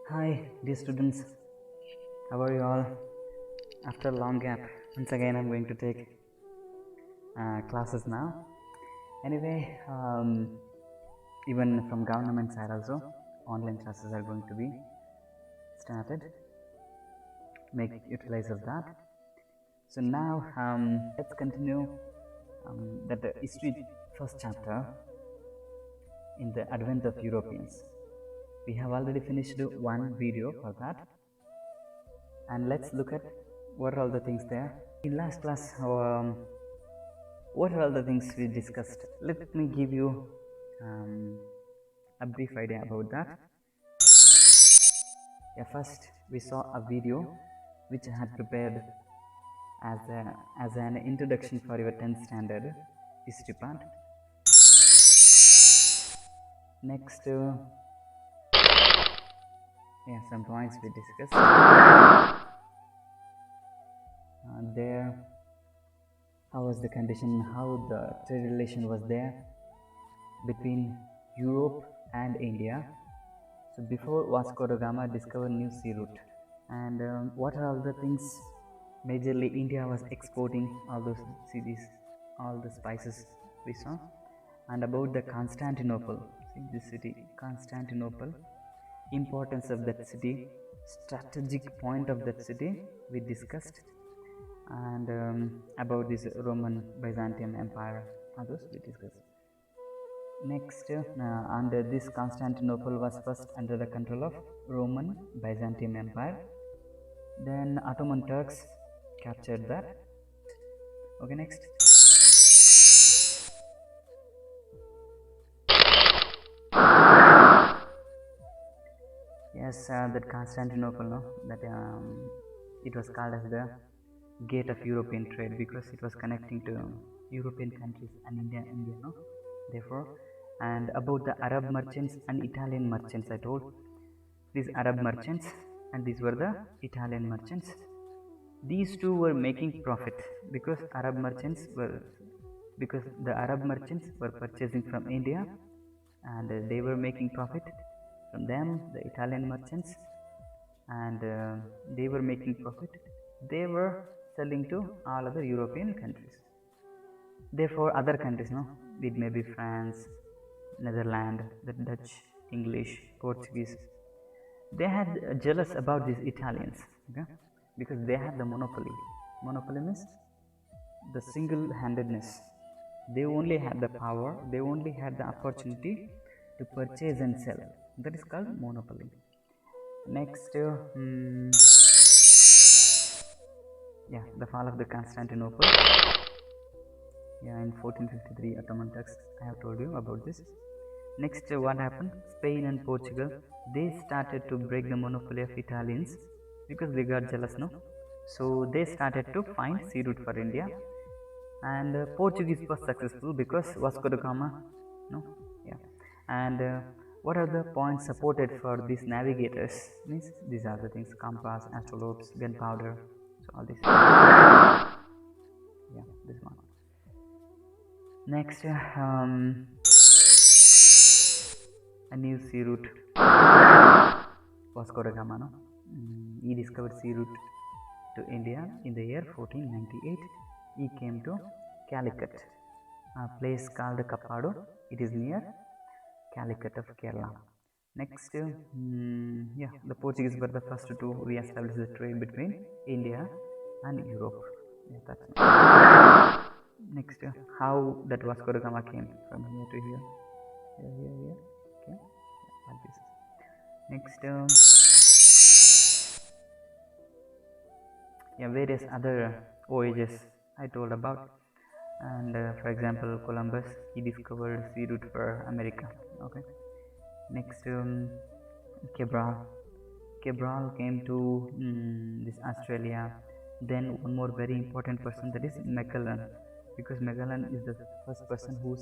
Hi, dear students. How are you all? After a long gap, once again I'm going to take classes now. Anyway, even from government side also, online classes are going to be started. Make utilize of that. So now let's continue that the history first chapter in the advent of Europeans. We have already finished one video for that, and let's look at what are all the things there. In last class, what are all the things we discussed? Let me give you a brief idea about that. Yeah, first we saw a video which I had prepared as an introduction for your 10th standard history part. Next, yeah, some points we discussed. There, how was the condition, how the trade relation was there between Europe and India. So before Vasco da Gama discovered new sea route, and what are all the things majorly India was exporting, all those cities, all the spices we saw, and about the Constantinople. See this city, Constantinople, importance of that city, strategic point of that city we discussed, and about this Roman Byzantium Empire, others we discussed. Next, under this Constantinople was first under the control of Roman Byzantium Empire. Then Ottoman Turks captured that. Okay, next. Yes, that Constantinople, no, that it was called as the gate of European trade because it was connecting to European countries and India, no. Therefore, and about the Arab merchants and Italian merchants, I told these Arab merchants and these were the Italian merchants. These two were making profit because the Arab merchants were purchasing from India and they were making profit from them, the Italian merchants, and they were making profit. They were selling to all other European countries. Therefore, other countries, no, it may be France, Netherlands, the Dutch, English, Portuguese, they had jealous about these Italians, okay, because they had the monopoly. Monopoly means the single-handedness. They only had the power, they only had the opportunity to purchase and sell. That is called monopoly. Next, yeah, the fall of the Constantinople. Yeah, in 1453, Ottoman Turks. I have told you about this. Next, what happened? Spain and Portugal, they started to break the monopoly of Italians because they got jealous, no? So they started to find sea route for India, and Portuguese was successful because Vasco da Gama, no, yeah. And what are the points supported for these navigators? Means these are the things: compass, astrolabes, gunpowder. So all this. Yeah, this one. Next, a new sea route. Vasco da Gama, no? He discovered sea route to India in the year 1498. He came to Calicut, a place called Kappadu. It is near Calicut of Kerala. Next, yeah, the Portuguese were the first to re-establish the trade between India and Europe. Yeah, that's next, how that Vasco da Gama came from here to here, here, okay, like this. Next, yeah, various other voyages I told about, and for example, Columbus, he discovered sea route for America. Okay. Next, Cabral came to this Australia. Then one more very important person, that is Magellan, because Magellan is the first person who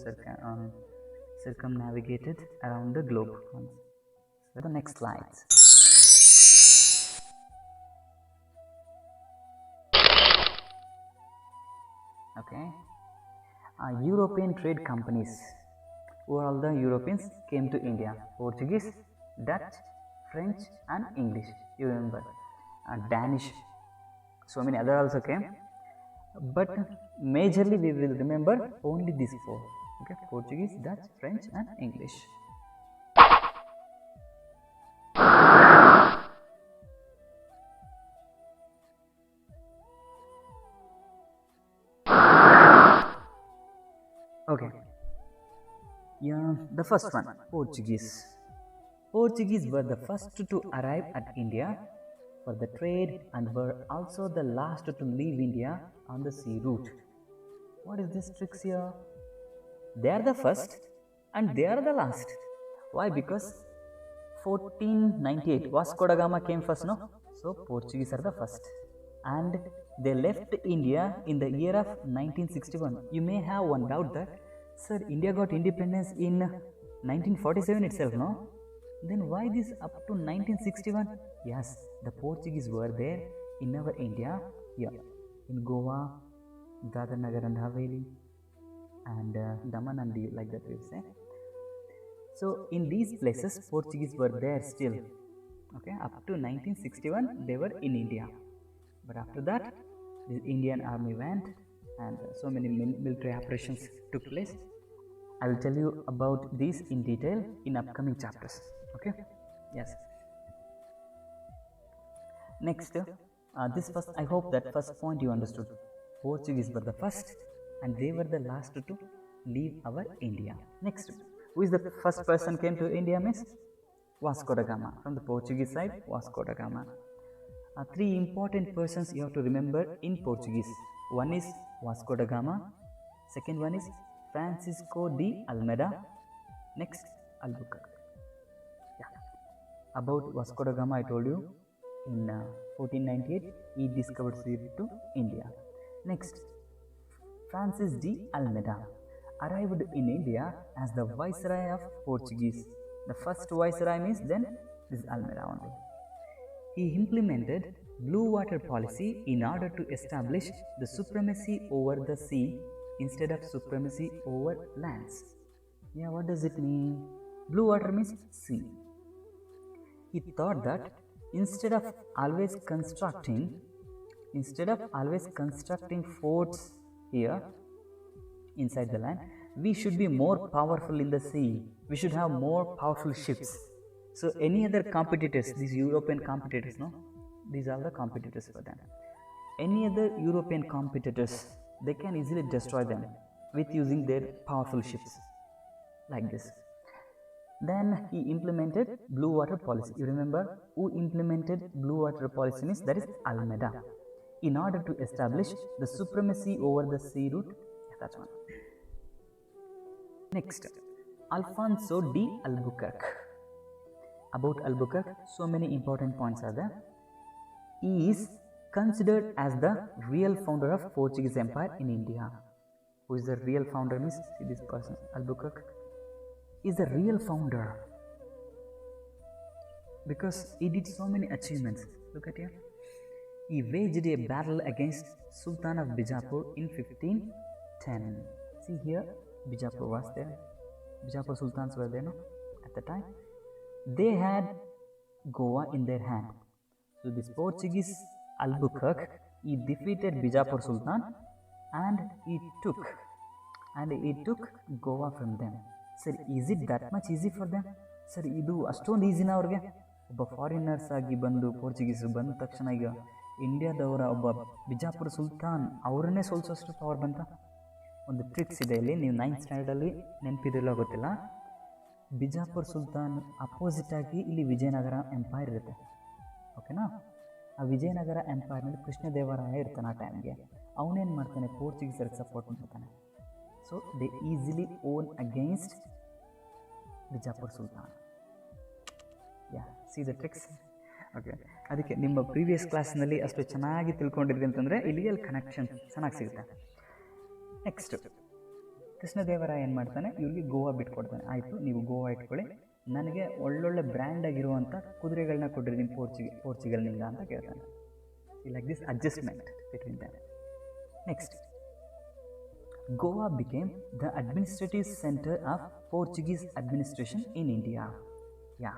circumnavigated around the globe. So the next slides. Okay. European trade companies. Who all the Europeans came to India? Portuguese, Dutch, French and English. You remember Danish. So many other also came, but majorly we will remember only these four. Okay, Portuguese, Dutch, French, and English. Okay. Yeah, the first one, Portuguese. Portuguese were the first to arrive at India for the trade and were also the last to leave India on the sea route. What is this tricks here? They are the first and they are the last. Why? Because 1498 Vasco da Gama came first, no? So Portuguese are the first. And they left India in the year of 1961. You may have one doubt that, sir, India got independence in 1947 itself, no? Then why this up to 1961? Yes, the Portuguese were there in our India, yeah, in Goa, Dadar Nagar and Haveli, and Daman and Diu, like that we say. So in these places, Portuguese were there still. Okay, up to 1961, they were in India. But after that, the Indian army went, and so many military operations took place. I will tell you about these in detail in upcoming chapters. Okay? Yes. Next, this first, I hope that first point you understood. Portuguese were the first, and they were the last to leave our India. Next, who is the first person came to India? Miss Vasco da Gama. From the Portuguese side, Vasco da Gama. Three important persons you have to remember in Portuguese. One is Vasco da Gama. Second one is Francisco de Almeida. Next, Albuquerque. Yeah. About Vasco da Gama, I told you in 1498 he discovered sea route to India. Next, Francis de Almeida arrived in India as the Viceroy of Portuguese. The first Viceroy means then this Almeida only. He implemented blue water policy in order to establish the supremacy over the sea instead of supremacy over lands. Yeah, what does it mean? Blue water means sea. He thought that instead of always constructing forts here inside the land, we should be more powerful in the sea. We should have more powerful ships. So any other competitors, these European competitors, no? These are the competitors for them. Any other European competitors, they can easily destroy them with using their powerful ships. Like this. Then he implemented blue water policy. You remember who implemented blue water policy means that is Almeida. In order to establish the supremacy over the sea route. Yeah, that's one. Next, Alfonso de Albuquerque. About Albuquerque, so many important points are there. He is considered as the real founder of Portuguese Empire in India. Who is the real founder means, see this person, Albuquerque is the real founder because he did so many achievements. Look at here. He waged a battle against Sultan of Bijapur in 1510. See here, Bijapur was there. Bijapur Sultans were there, no? At the time. They had Goa in their hand. So this Portuguese Albuquerque, he defeated Bijapur Sultan and he took Goa from them. Sir, is it that much easy for them? Sir, idu ಅಷ್ಟೊಂದು ಈಸಿನ ಅವ್ರಿಗೆ ಒಬ್ಬ foreigners ಆಗಿ ಬಂದು Portuguese ಬಂದ ತಕ್ಷಣ ಈಗ ಇಂಡಿಯಾದವರ ಒಬ್ಬ ಬಿಜಾಪುರ ಸುಲ್ತಾನ್ ಅವರನ್ನೇ ಸೋಲಿಸೋಷ್ಟು ಪವರ್ ಬಂತ. ಒಂದು ಟ್ರಿಕ್ಸ್ ಇದೆ ಇಲ್ಲಿ, ನೀವು 9th ಸ್ಟ್ಯಾಂಡರ್ಡಲ್ಲಿ ನೆನಪಿದಿಲ್ಲೋ ಗೊತ್ತಿಲ್ಲ. ಬಿಜಾಪುರ ಸುಲ್ತಾನ್ ಅಪೋಸಿಟ್ ಆಗಿ ಇಲ್ಲಿ ವಿಜಯನಗರ ಎಂಪೈರ್ ಇರುತ್ತೆ. ಓಕೆನಾ? ಆ ವಿಜಯನಗರ ಎಂಪೈರ್ನಲ್ಲಿ ಕೃಷ್ಣದೇವರಾಯ ಇರ್ತಾನೆ ಆ ಟೈಮ್ಗೆ. ಅವನೇನು ಮಾಡ್ತಾನೆ, ಪೋರ್ಚುಗೀಸರಿಗೆ ಸಪೋರ್ಟ್ ಮಾಡ್ತಾನೆ. So they easily won against Bijapur Sultan. Yeah, see the tricks? Okay. ಅದಕ್ಕೆ ನಿಮ್ಮ ಪ್ರೀವಿಯಸ್ ಕ್ಲಾಸ್ನಲ್ಲಿ ಅಷ್ಟು ಚೆನ್ನಾಗಿ ತಿಳ್ಕೊಂಡಿದ್ರಿ ಅಂತಂದರೆ ಇಲ್ಲಿಗೆ ಕನೆಕ್ಷನ್ ಚೆನ್ನಾಗಿ ಸಿಗುತ್ತೆ. ನೆಕ್ಸ್ಟ್, ಕೃಷ್ಣದೇವರಾಯ ಏನು ಮಾಡ್ತಾನೆ, ಇವ್ರಿಗೆ ಗೋವಾ ಬಿಟ್ಕೊಡ್ತಾನೆ. ಆಯಿತು, ನೀವು ಗೋವಾ ಇಟ್ಕೊಳ್ಳಿ, ನನಗೆ ಒಳ್ಳೊಳ್ಳೆ ಬ್ರ್ಯಾಂಡ್ ಆಗಿರುವಂಥ ಕುದುರೆಗಳನ್ನ ಕೊಡ್ರಿ ನಿಮ್ಮ ಪೋರ್ಚುಗಲ್ನಿಂದ ಅಂತ ಕೇಳ್ತಾನೆ. Like this adjustment between them. Next, Goa became the administrative center of Portuguese administration in India. Yeah.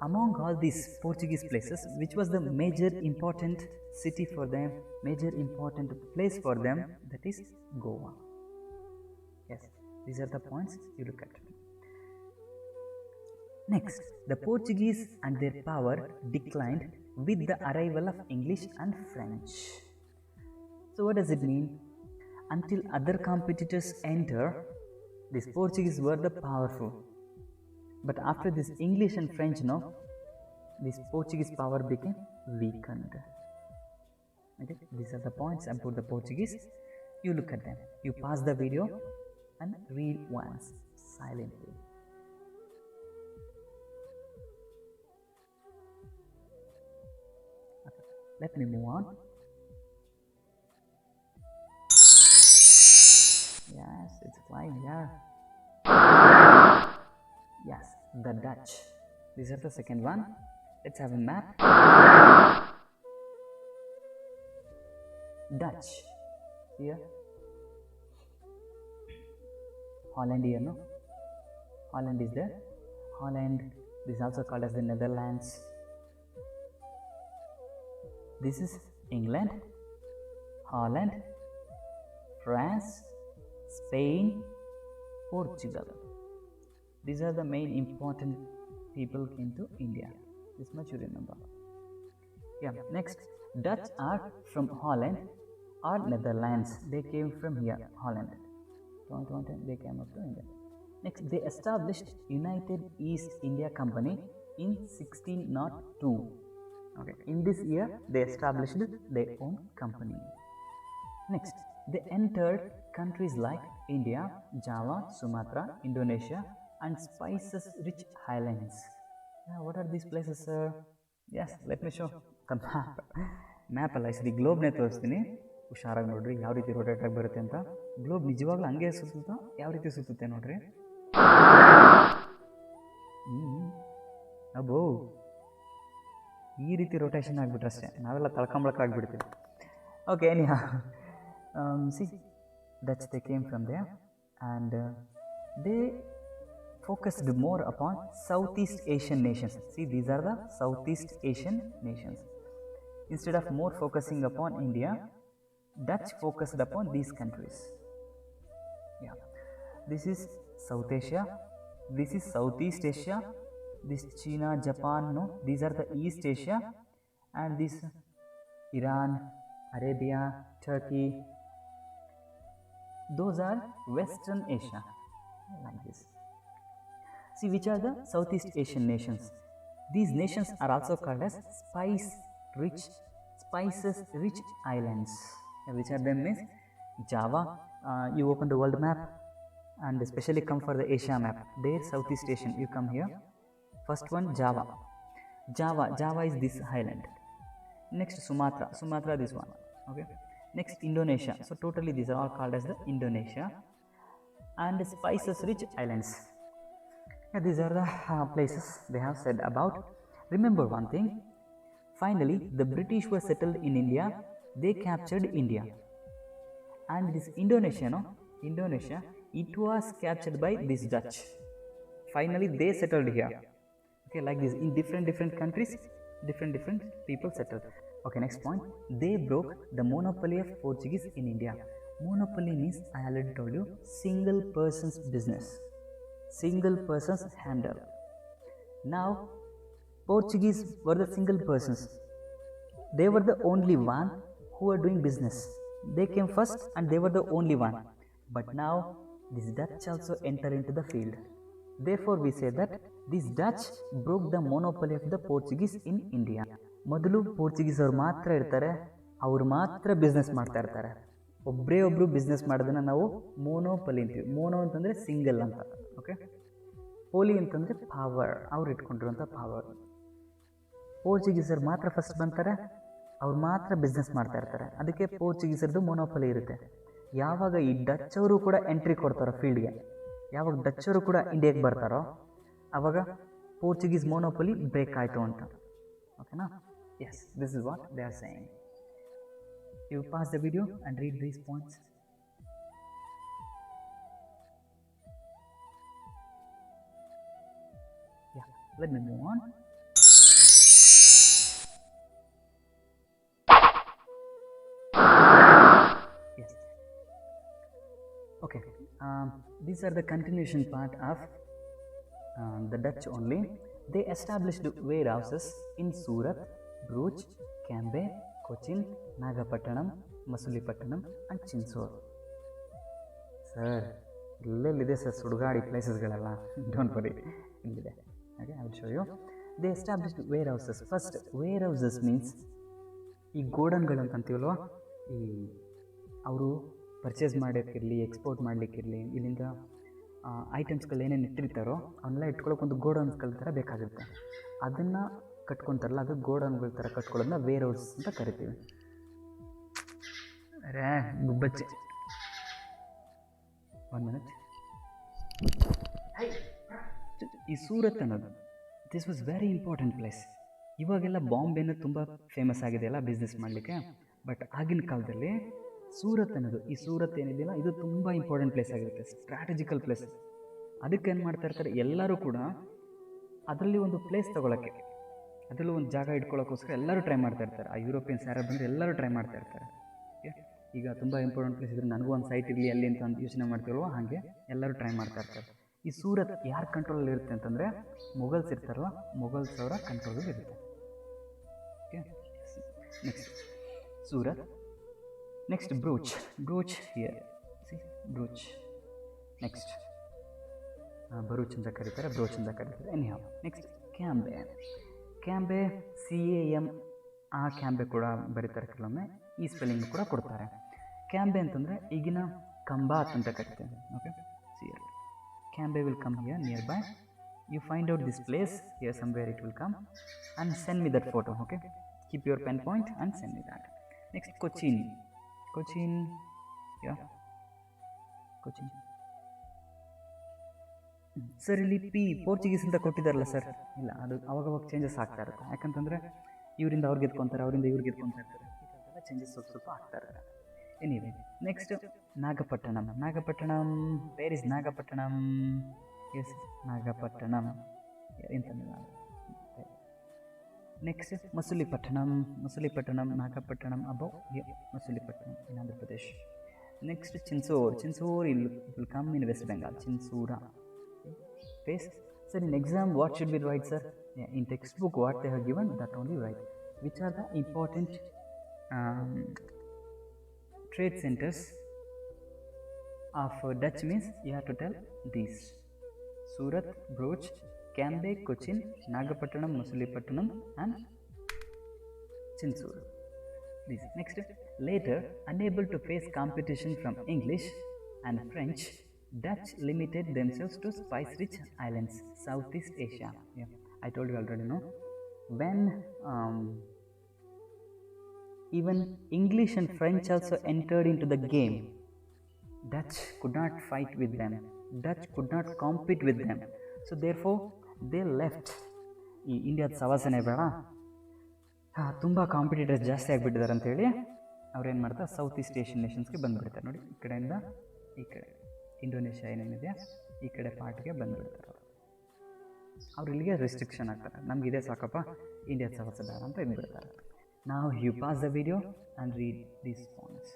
among all these Portuguese places, which was the major important city for them, major important place for them, that is Goa. Yes, these are the points you look at. Next, the Portuguese and their power declined with the arrival of English and French. So what does it mean? Until other competitors enter, these Portuguese were the powerful. But after this English and French, this Portuguese power became weakened. Okay, these are the points about the Portuguese. You look at them. You pause the video and read once silently. Okay, let me move on. Yes, it's flying. Yeah. Yes, the Dutch. These are the second one. Let's have a map. Dutch. Here. Holland here, no? Holland is there. Holland. This is also called as the Netherlands. This is England, Holland, France, Spain, Portugal. These are the main important people came to India. This much you remember. Yeah. Next, Dutch are from Holland or Netherlands. They came from here, Holland. They came up to India. Next, they established United East India Company in 1602. Okay. In this year, they established their own company. Next, they entered countries like India, Java, Sumatra, Indonesia, and spices-rich islands. Yeah, what are these places, sir? Yes, let me show the map. Map ಅಲ್ಲ ಈ ಗ್ಲೋಬ್ನೇ ತೋರಿಸ್ತೀನಿ, ಹುಷಾರಾಗಿ ನೋಡ್ರಿ ಯಾವ ರೀತಿ rotate ಆಗಿ ಬರುತ್ತೆ ಅಂತ. ಗ್ಲೋಬ್ ನಿಜವಾಗ್ಲೂ ಹಂಗೆ ಸುತ್ತುತ್ತಾ ಯಾವ ರೀತಿ ಸುತ್ತುತ್ತೆ ನೋಡ್ರಿ. ಅಬ್ಬೋ ಈ ರೀತಿ ರೊಟೇಷನ್ ಆಗಿಬಿಟ್ರೆ ಅಷ್ಟೇ, ನಾವೆಲ್ಲ ತಳ್ಕೊಂಬಳಕ್ಕಾಗ್ಬಿಡ್ತೀವಿ. Okay, see, Dutch they came from there, and they focused more upon Southeast Asian nations. See, these are the Southeast Asian nations. Instead of more focusing upon India, Dutch focused upon these countries. Yeah, this is South Asia, this is Southeast Asia, this China, Japan, no, these are the East Asia, and this Iran, Arabia, Turkey, those are Western Asia, like this. See, which are the Southeast Asian nations? These nations are also called as spices-rich islands. Which are them means Java. You open the world map and especially come for the Asia map. There, Southeast Asian. You come here. First one, Java. Java is this island. Next, Sumatra this one. Okay. Next, Indonesia. So totally these are all called as the Indonesia. And spices-rich islands. Yeah, these are the places they have said about. Remember one thing. Finally, the British were settled in India. They captured India. And this Indonesia, it was captured by this Dutch. Finally, they settled here. Okay, like this in different countries, different people settled. Okay, next point. They broke the monopoly of Portuguese in India. Monopoly means, I already told you, single person's business, single person's handle. Now, Portuguese were the single persons. They were the only one who were doing business. They came first and they were the only one. But now, this Dutch also enter into the field. Therefore, we say that this Dutch broke the monopoly of the Portuguese in India. ಮೊದಲು Portuguese ಅವ್ರು ಮಾತ್ರ ಇರ್ತಾರೆ, ಅವ್ರು ಮಾತ್ರ business ಮಾಡ್ತಾ ಇರ್ತಾರೆ. ಒಬ್ಬರೇ ಒಬ್ಬರು ಬಿಸ್ನೆಸ್ ಮಾಡೋದನ್ನ ನಾವು ಮೋನೋಪಲಿ ಅಂತೀವಿ. ಮೋನೋ ಅಂತಂದರೆ ಸಿಂಗಲ್ ಅಂತ. ಓಕೆ, ಪೋಲಿ ಅಂತಂದರೆ ಪವರ್, ಅವ್ರು ಇಟ್ಕೊಂಡಿರುವಂಥ ಪವರ್. ಪೋರ್ಚುಗೀಸರು ಮಾತ್ರ ಫಸ್ಟ್ ಬಂತಾರೆ, ಅವ್ರು ಮಾತ್ರ ಬಿಸ್ನೆಸ್ ಮಾಡ್ತಾ ಇರ್ತಾರೆ. ಅದಕ್ಕೆ ಪೋರ್ಚುಗೀಸರದು ಮೋನೋಪಲಿ ಇರುತ್ತೆ. ಯಾವಾಗ ಈ ಡಚ್ ಅವರು ಕೂಡ ಎಂಟ್ರಿ ಕೊಡ್ತಾರೋ ಫೀಲ್ಡ್ಗೆ, ಯಾವಾಗ ಡಚ್ ಅವರು ಕೂಡ ಇಂಡಿಯಾಗೆ ಬರ್ತಾರೋ ಆವಾಗ ಪೋರ್ಚುಗೀಸ್ ಮೋನೋಪಲಿ ಬ್ರೇಕ್ ಆಯಿತು ಅಂತ. ಓಕೆನಾ? Yes, this is what they are saying. You pause the video and read these points. Yeah, let me move on. these are the continuation part of the Dutch only. They established warehouses in Surat, Bruges, Cambay, Cochin, Nagapattinam, Masulipatanam and Chinsur. Sir ಇಲ್ಲೆಲ್ಲಿದೆ sir ಸುಡುಗಾಡಿ ಪ್ಲೇಸಸ್ಗಳೆಲ್ಲ, don't worry, ಇಲ್ಲಿದೆ. Okay, I will show you. They established warehouses. First warehouses means ಈ ಗೋಡನ್ಗಳು ಅಂತೀವಲ್ವ, ಈ ಅವರು purchase ಮಾಡೋಕ್ಕಿರಲಿ, export ಮಾಡಲಿಕ್ಕಿರಲಿ, ಇಲ್ಲಿಂದ ಐಟಮ್ಸ್ಗಳು ಏನೇನು ಇಟ್ಟಿರ್ತಾರೋ ಅವನ್ನೆಲ್ಲ ಇಟ್ಕೊಳ್ಳೋಕೆ ಒಂದು ಗೋಡನ್ಸ್ಗಳ ಥರ ಬೇಕಾಗುತ್ತೆ. ಅದನ್ನು ಕಟ್ಕೊತಾರಲ್ಲ, ಅದು ಗೋಡನ್ಗಳ ಥರ ಕಟ್ಕೊಳ್ಳೋದನ್ನ ವೇರ್ ಹೌಸ್ ಅಂತ ಕರಿತೀವಿ. ಅರೇ ಗುಬ್ಬಚ್ಚೆ, 1 minute. ಈ ಸೂರತ್ ಅನ್ನೋದು, this was very important place. ಇವಾಗೆಲ್ಲ ಬಾಂಬೆನ ತುಂಬ ಫೇಮಸ್ ಆಗಿದೆಯಲ್ಲ ಬಿಸ್ನೆಸ್ ಮಾಡಲಿಕ್ಕೆ, ಬಟ್ ಆಗಿನ ಕಾಲದಲ್ಲಿ ಸೂರತ್ ಅನ್ನೋದು, ಈ ಸೂರತ್ ಏನಿದೆಯಲ್ಲ ಇದು ತುಂಬ ಇಂಪಾರ್ಟೆಂಟ್ ಪ್ಲೇಸ್ ಆಗಿರುತ್ತೆ, ಸ್ಟ್ರಾಟಜಿಕಲ್ ಪ್ಲೇಸ್. ಅದಕ್ಕೆ ಏನು ಮಾಡ್ತಾ ಇರ್ತಾರೆ ಎಲ್ಲರೂ ಕೂಡ, ಅದರಲ್ಲಿ ಒಂದು ಪ್ಲೇಸ್ ತೊಗೊಳಕ್ಕೆ, ಅದರಲ್ಲೂ ಒಂದು ಜಾಗ ಇಟ್ಕೊಳ್ಳೋಕ್ಕೋಸ್ಕರ ಎಲ್ಲರೂ ಟ್ರೈ ಮಾಡ್ತಾ ಇರ್ತಾರೆ. ಆ ಯುರೋಪಿಯನ್ಸ್ ಯಾರು ಬಂದರೆ ಎಲ್ಲರೂ ಟ್ರೈ ಮಾಡ್ತಾ ಇರ್ತಾರೆ. ಈಗ ತುಂಬ ಇಂಪಾರ್ಟೆಂಟ್ ಪ್ಲೇಸ್ ಇದ್ದರೆ ನನಗೂ ಒಂದು ಸೈಟ್ ಇರಲಿ ಅಲ್ಲಿ ಅಂತ ಯೋಚನೆ ಮಾಡ್ತೀವಲ್ವ, ಹಾಗೆ ಎಲ್ಲರೂ ಟ್ರೈ ಮಾಡ್ತಾ ಇರ್ತಾರೆ. ಈ ಸೂರತ್ ಯಾರ ಕಂಟ್ರೋಲಲ್ಲಿ ಇರುತ್ತೆ ಅಂತಂದರೆ, ಮೊಘಲ್ಸ್ ಇರ್ತಾರಲ್ಲ, ಮೊಘಲ್ಸ್ ಅವರ ಕಂಟ್ರೋಲಲ್ಲಿ ಇರುತ್ತೆ. Okay, next Surat. Next Broach. Broach here, see Broach. Next Bharuch ಅಂತ ಕರೀತಾರೆ, ಬ್ರೋಚ್ ಅಂತ ಕರೀತಾರೆ. Anyhow, next Cambay. Cambay CAM, ಆ ಕ್ಯಾಂಬೆ ಕೂಡ ಬರೀತಾರೆ ಕೆಲವೊಮ್ಮೆ, ಈ ಸ್ಪೆಲ್ಲಿಂಗ್ ಕೂಡ ಕೊಡ್ತಾರೆ. ಕ್ಯಾಂಬೆ ಅಂತಂದರೆ ಈಗಿನ ಕಂಬಾತ್ ಅಂತ ಕರಿತೇವೆ. Okay, see here Cambay will come here nearby. You find out this place here somewhere, it will come and send me that photo. Okay, keep your pen point and send me that. Next Cochin. Cochin, yeah Cochin. Sir ಇಲ್ಲಿ Portuguese ಅಂತ ಕೊಟ್ಟಿದ್ದಾರಲ್ಲ sir, ಇಲ್ಲ, ಅದು ಅವಾಗವಾಗ changes ಆಗ್ತಾ ಇರುತ್ತೆ. ಯಾಕಂತಂದರೆ ಇವರಿಂದ ಅವ್ರಿಗೆ ಗೆದ್ಕೊತಾರೆ, ಅವರಿಂದ ಇವ್ರಿಗೆ ಗೆದ್ಕೊತಾ ಇರ್ತಾರೆ, ಇದೆಲ್ಲ ಚೇಂಜಸ್ ಸ್ವಲ್ಪ ಆಗ್ತಾ ಇರುತ್ತೆ. Anyway, next Nagapattinam. Nagapattinam, where is Nagapattinam? Yes, Nagapattinam ಇಂತ. Next Masulipatnam. Masulipatnam, Nagapattinam above Masulipatnam in Andhra Pradesh. Next Chinsurah. Chinsurah will come in West Bengal, Chinsura. Face. Sir, in exam what should we write, sir? Yeah, in textbook what they have given, that only write. Which are the important trade centers of Dutch means you have to tell these: Surat, Bruges, Cambay, Cochin, Nagapattinam, Masulipatanam and Chinsur. These. Next, later unable to face competition from English and French, Dutch limited themselves to spice-rich islands, Southeast Asia. Yeah, I told you already, no? When even English and French also entered into the game, Dutch could not fight with them. Dutch could not compete with them. So therefore, they left. ಈ ಇಂಡಿಯಾದ ಸವಾಸನೆ ಬೇಡ, ತುಂಬ competitors ಜಾಸ್ತಿ ಆಗಿಬಿಟ್ಟಿದ್ದಾರೆ ಅಂತೇಳಿ ಅವ್ರೇನು ಮಾಡ್ತಾರೆ, south East Asian ನೇಷನ್ಸ್ಗೆ ಬಂದುಬಿಡ್ತಾರೆ. ನೋಡಿ, ಈ ಕಡೆಯಿಂದ ಈ ಕಡೆ ಇಂಡೋನೇಷ್ಯಾ ಏನೇನಿದೆ ಈ ಕಡೆ ಪಾರ್ಟ್ಗೆ ಬಂದುಬಿಡ್ತಾರೆ. ಅವ್ರು ಇಲ್ಲಿಗೆ ರೆಸ್ಟ್ರಿಕ್ಷನ್ ಆಗ್ತಾರೆ, ನಮ್ಗೆ ಇದೇ ಸಾಕಪ್ಪ, ಇಂಡಿಯಾದ ಸವಾಸ ಬೇಡ ಅಂತ ಇದ್ಬಿಡ್ತಾರೆ. ನಾವು you pause the video and read these points.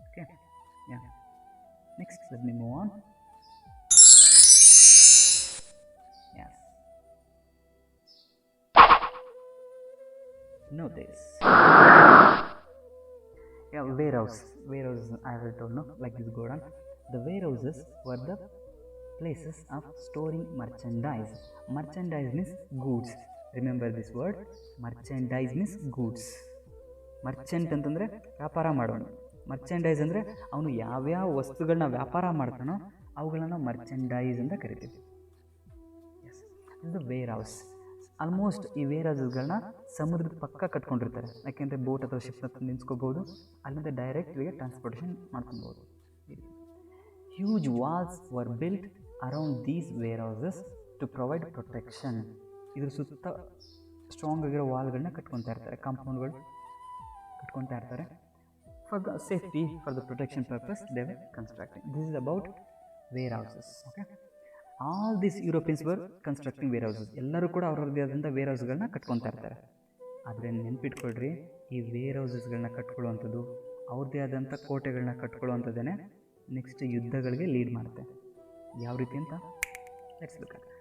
Okay, yeah. Next, let me move on. Yes. Know this. Yeah, warehouse. Warehouse, I already told, no? Like this Godan. The warehouses were the places of storing merchandise. Merchandise means goods. Remember this word. Merchandise means goods. Merchant ಅಂತಂದರೆ ವ್ಯಾಪಾರ ಮಾಡೋಣ. Merchandise ಅಂದರೆ ಅವನು ಯಾವ್ಯಾವ ವಸ್ತುಗಳನ್ನ ವ್ಯಾಪಾರ ಮಾಡ್ತಾನೋ ಅವುಗಳನ್ನು ಮರ್ಚೆಂಡೈಸ್ ಅಂತ ಕರಿತೀವಿ. ಎಸ್, ಇದು ವೇರ್ ಹೌಸ್. ಆಲ್ಮೋಸ್ಟ್ ಈ ವೇರ್ ಹೌಸಸ್ಗಳನ್ನ ಸಮುದ್ರದ ಪಕ್ಕ ಕಟ್ಕೊಂಡಿರ್ತಾರೆ, ಯಾಕೆಂದರೆ ಬೋಟ್ ಅಥವಾ ಶಿಪ್ನ ತಂದು ನಿಲ್ಸ್ಕೋಬೋದು, ಅಲ್ಲಿಂದ ಡೈರೆಕ್ಟ್ ಇಲ್ಲಿಗೆ ಟ್ರಾನ್ಸ್ಪೋರ್ಟೇಷನ್ ಮಾಡ್ಕೊಬೋದು. Huge walls were built around these warehouses to provide protection. ಇದ್ರ ಸುತ್ತ ಸ್ಟ್ರಾಂಗ್ ಆಗಿರೋ ವಾಲ್ಗಳನ್ನ ಕಟ್ಕೊತಾ ಇರ್ತಾರೆ, ಕಾಂಪೌಂಡ್ಗಳು ಕಟ್ಕೊತಾ ಇರ್ತಾರೆ. For the safety, for the protection purpose, they were constructing. This is about warehouses. Okay, all these Europeans were constructing warehouses. ಎಲ್ಲರೂ ಕೂಡ ಅವರದೇ ಆದಂಥ wear ಹೌಸ್ಗಳನ್ನ ಕಟ್ಕೊತಾ ಇರ್ತಾರೆ. ಆದರೆ ನೆನ್ಪಿಟ್ಕೊಳ್ರಿ, ಈ ವೇರ್ ಹೌಸಸ್ಗಳನ್ನ ಕಟ್ಕೊಳ್ಳುವಂಥದ್ದು, ಅವ್ರದ್ದೇ ಆದಂಥ ಕೋಟೆಗಳನ್ನ ಕಟ್ಕೊಳ್ಳುವಂಥದ್ದೇ ನೆಕ್ಸ್ಟ್ ಯುದ್ಧಗಳಿಗೆ ಲೀಡ್ ಮಾಡುತ್ತೆ. ಯಾವ ರೀತಿ ಅಂತ ನೆನೆಸ್ಬೇಕಾದ್ರೆ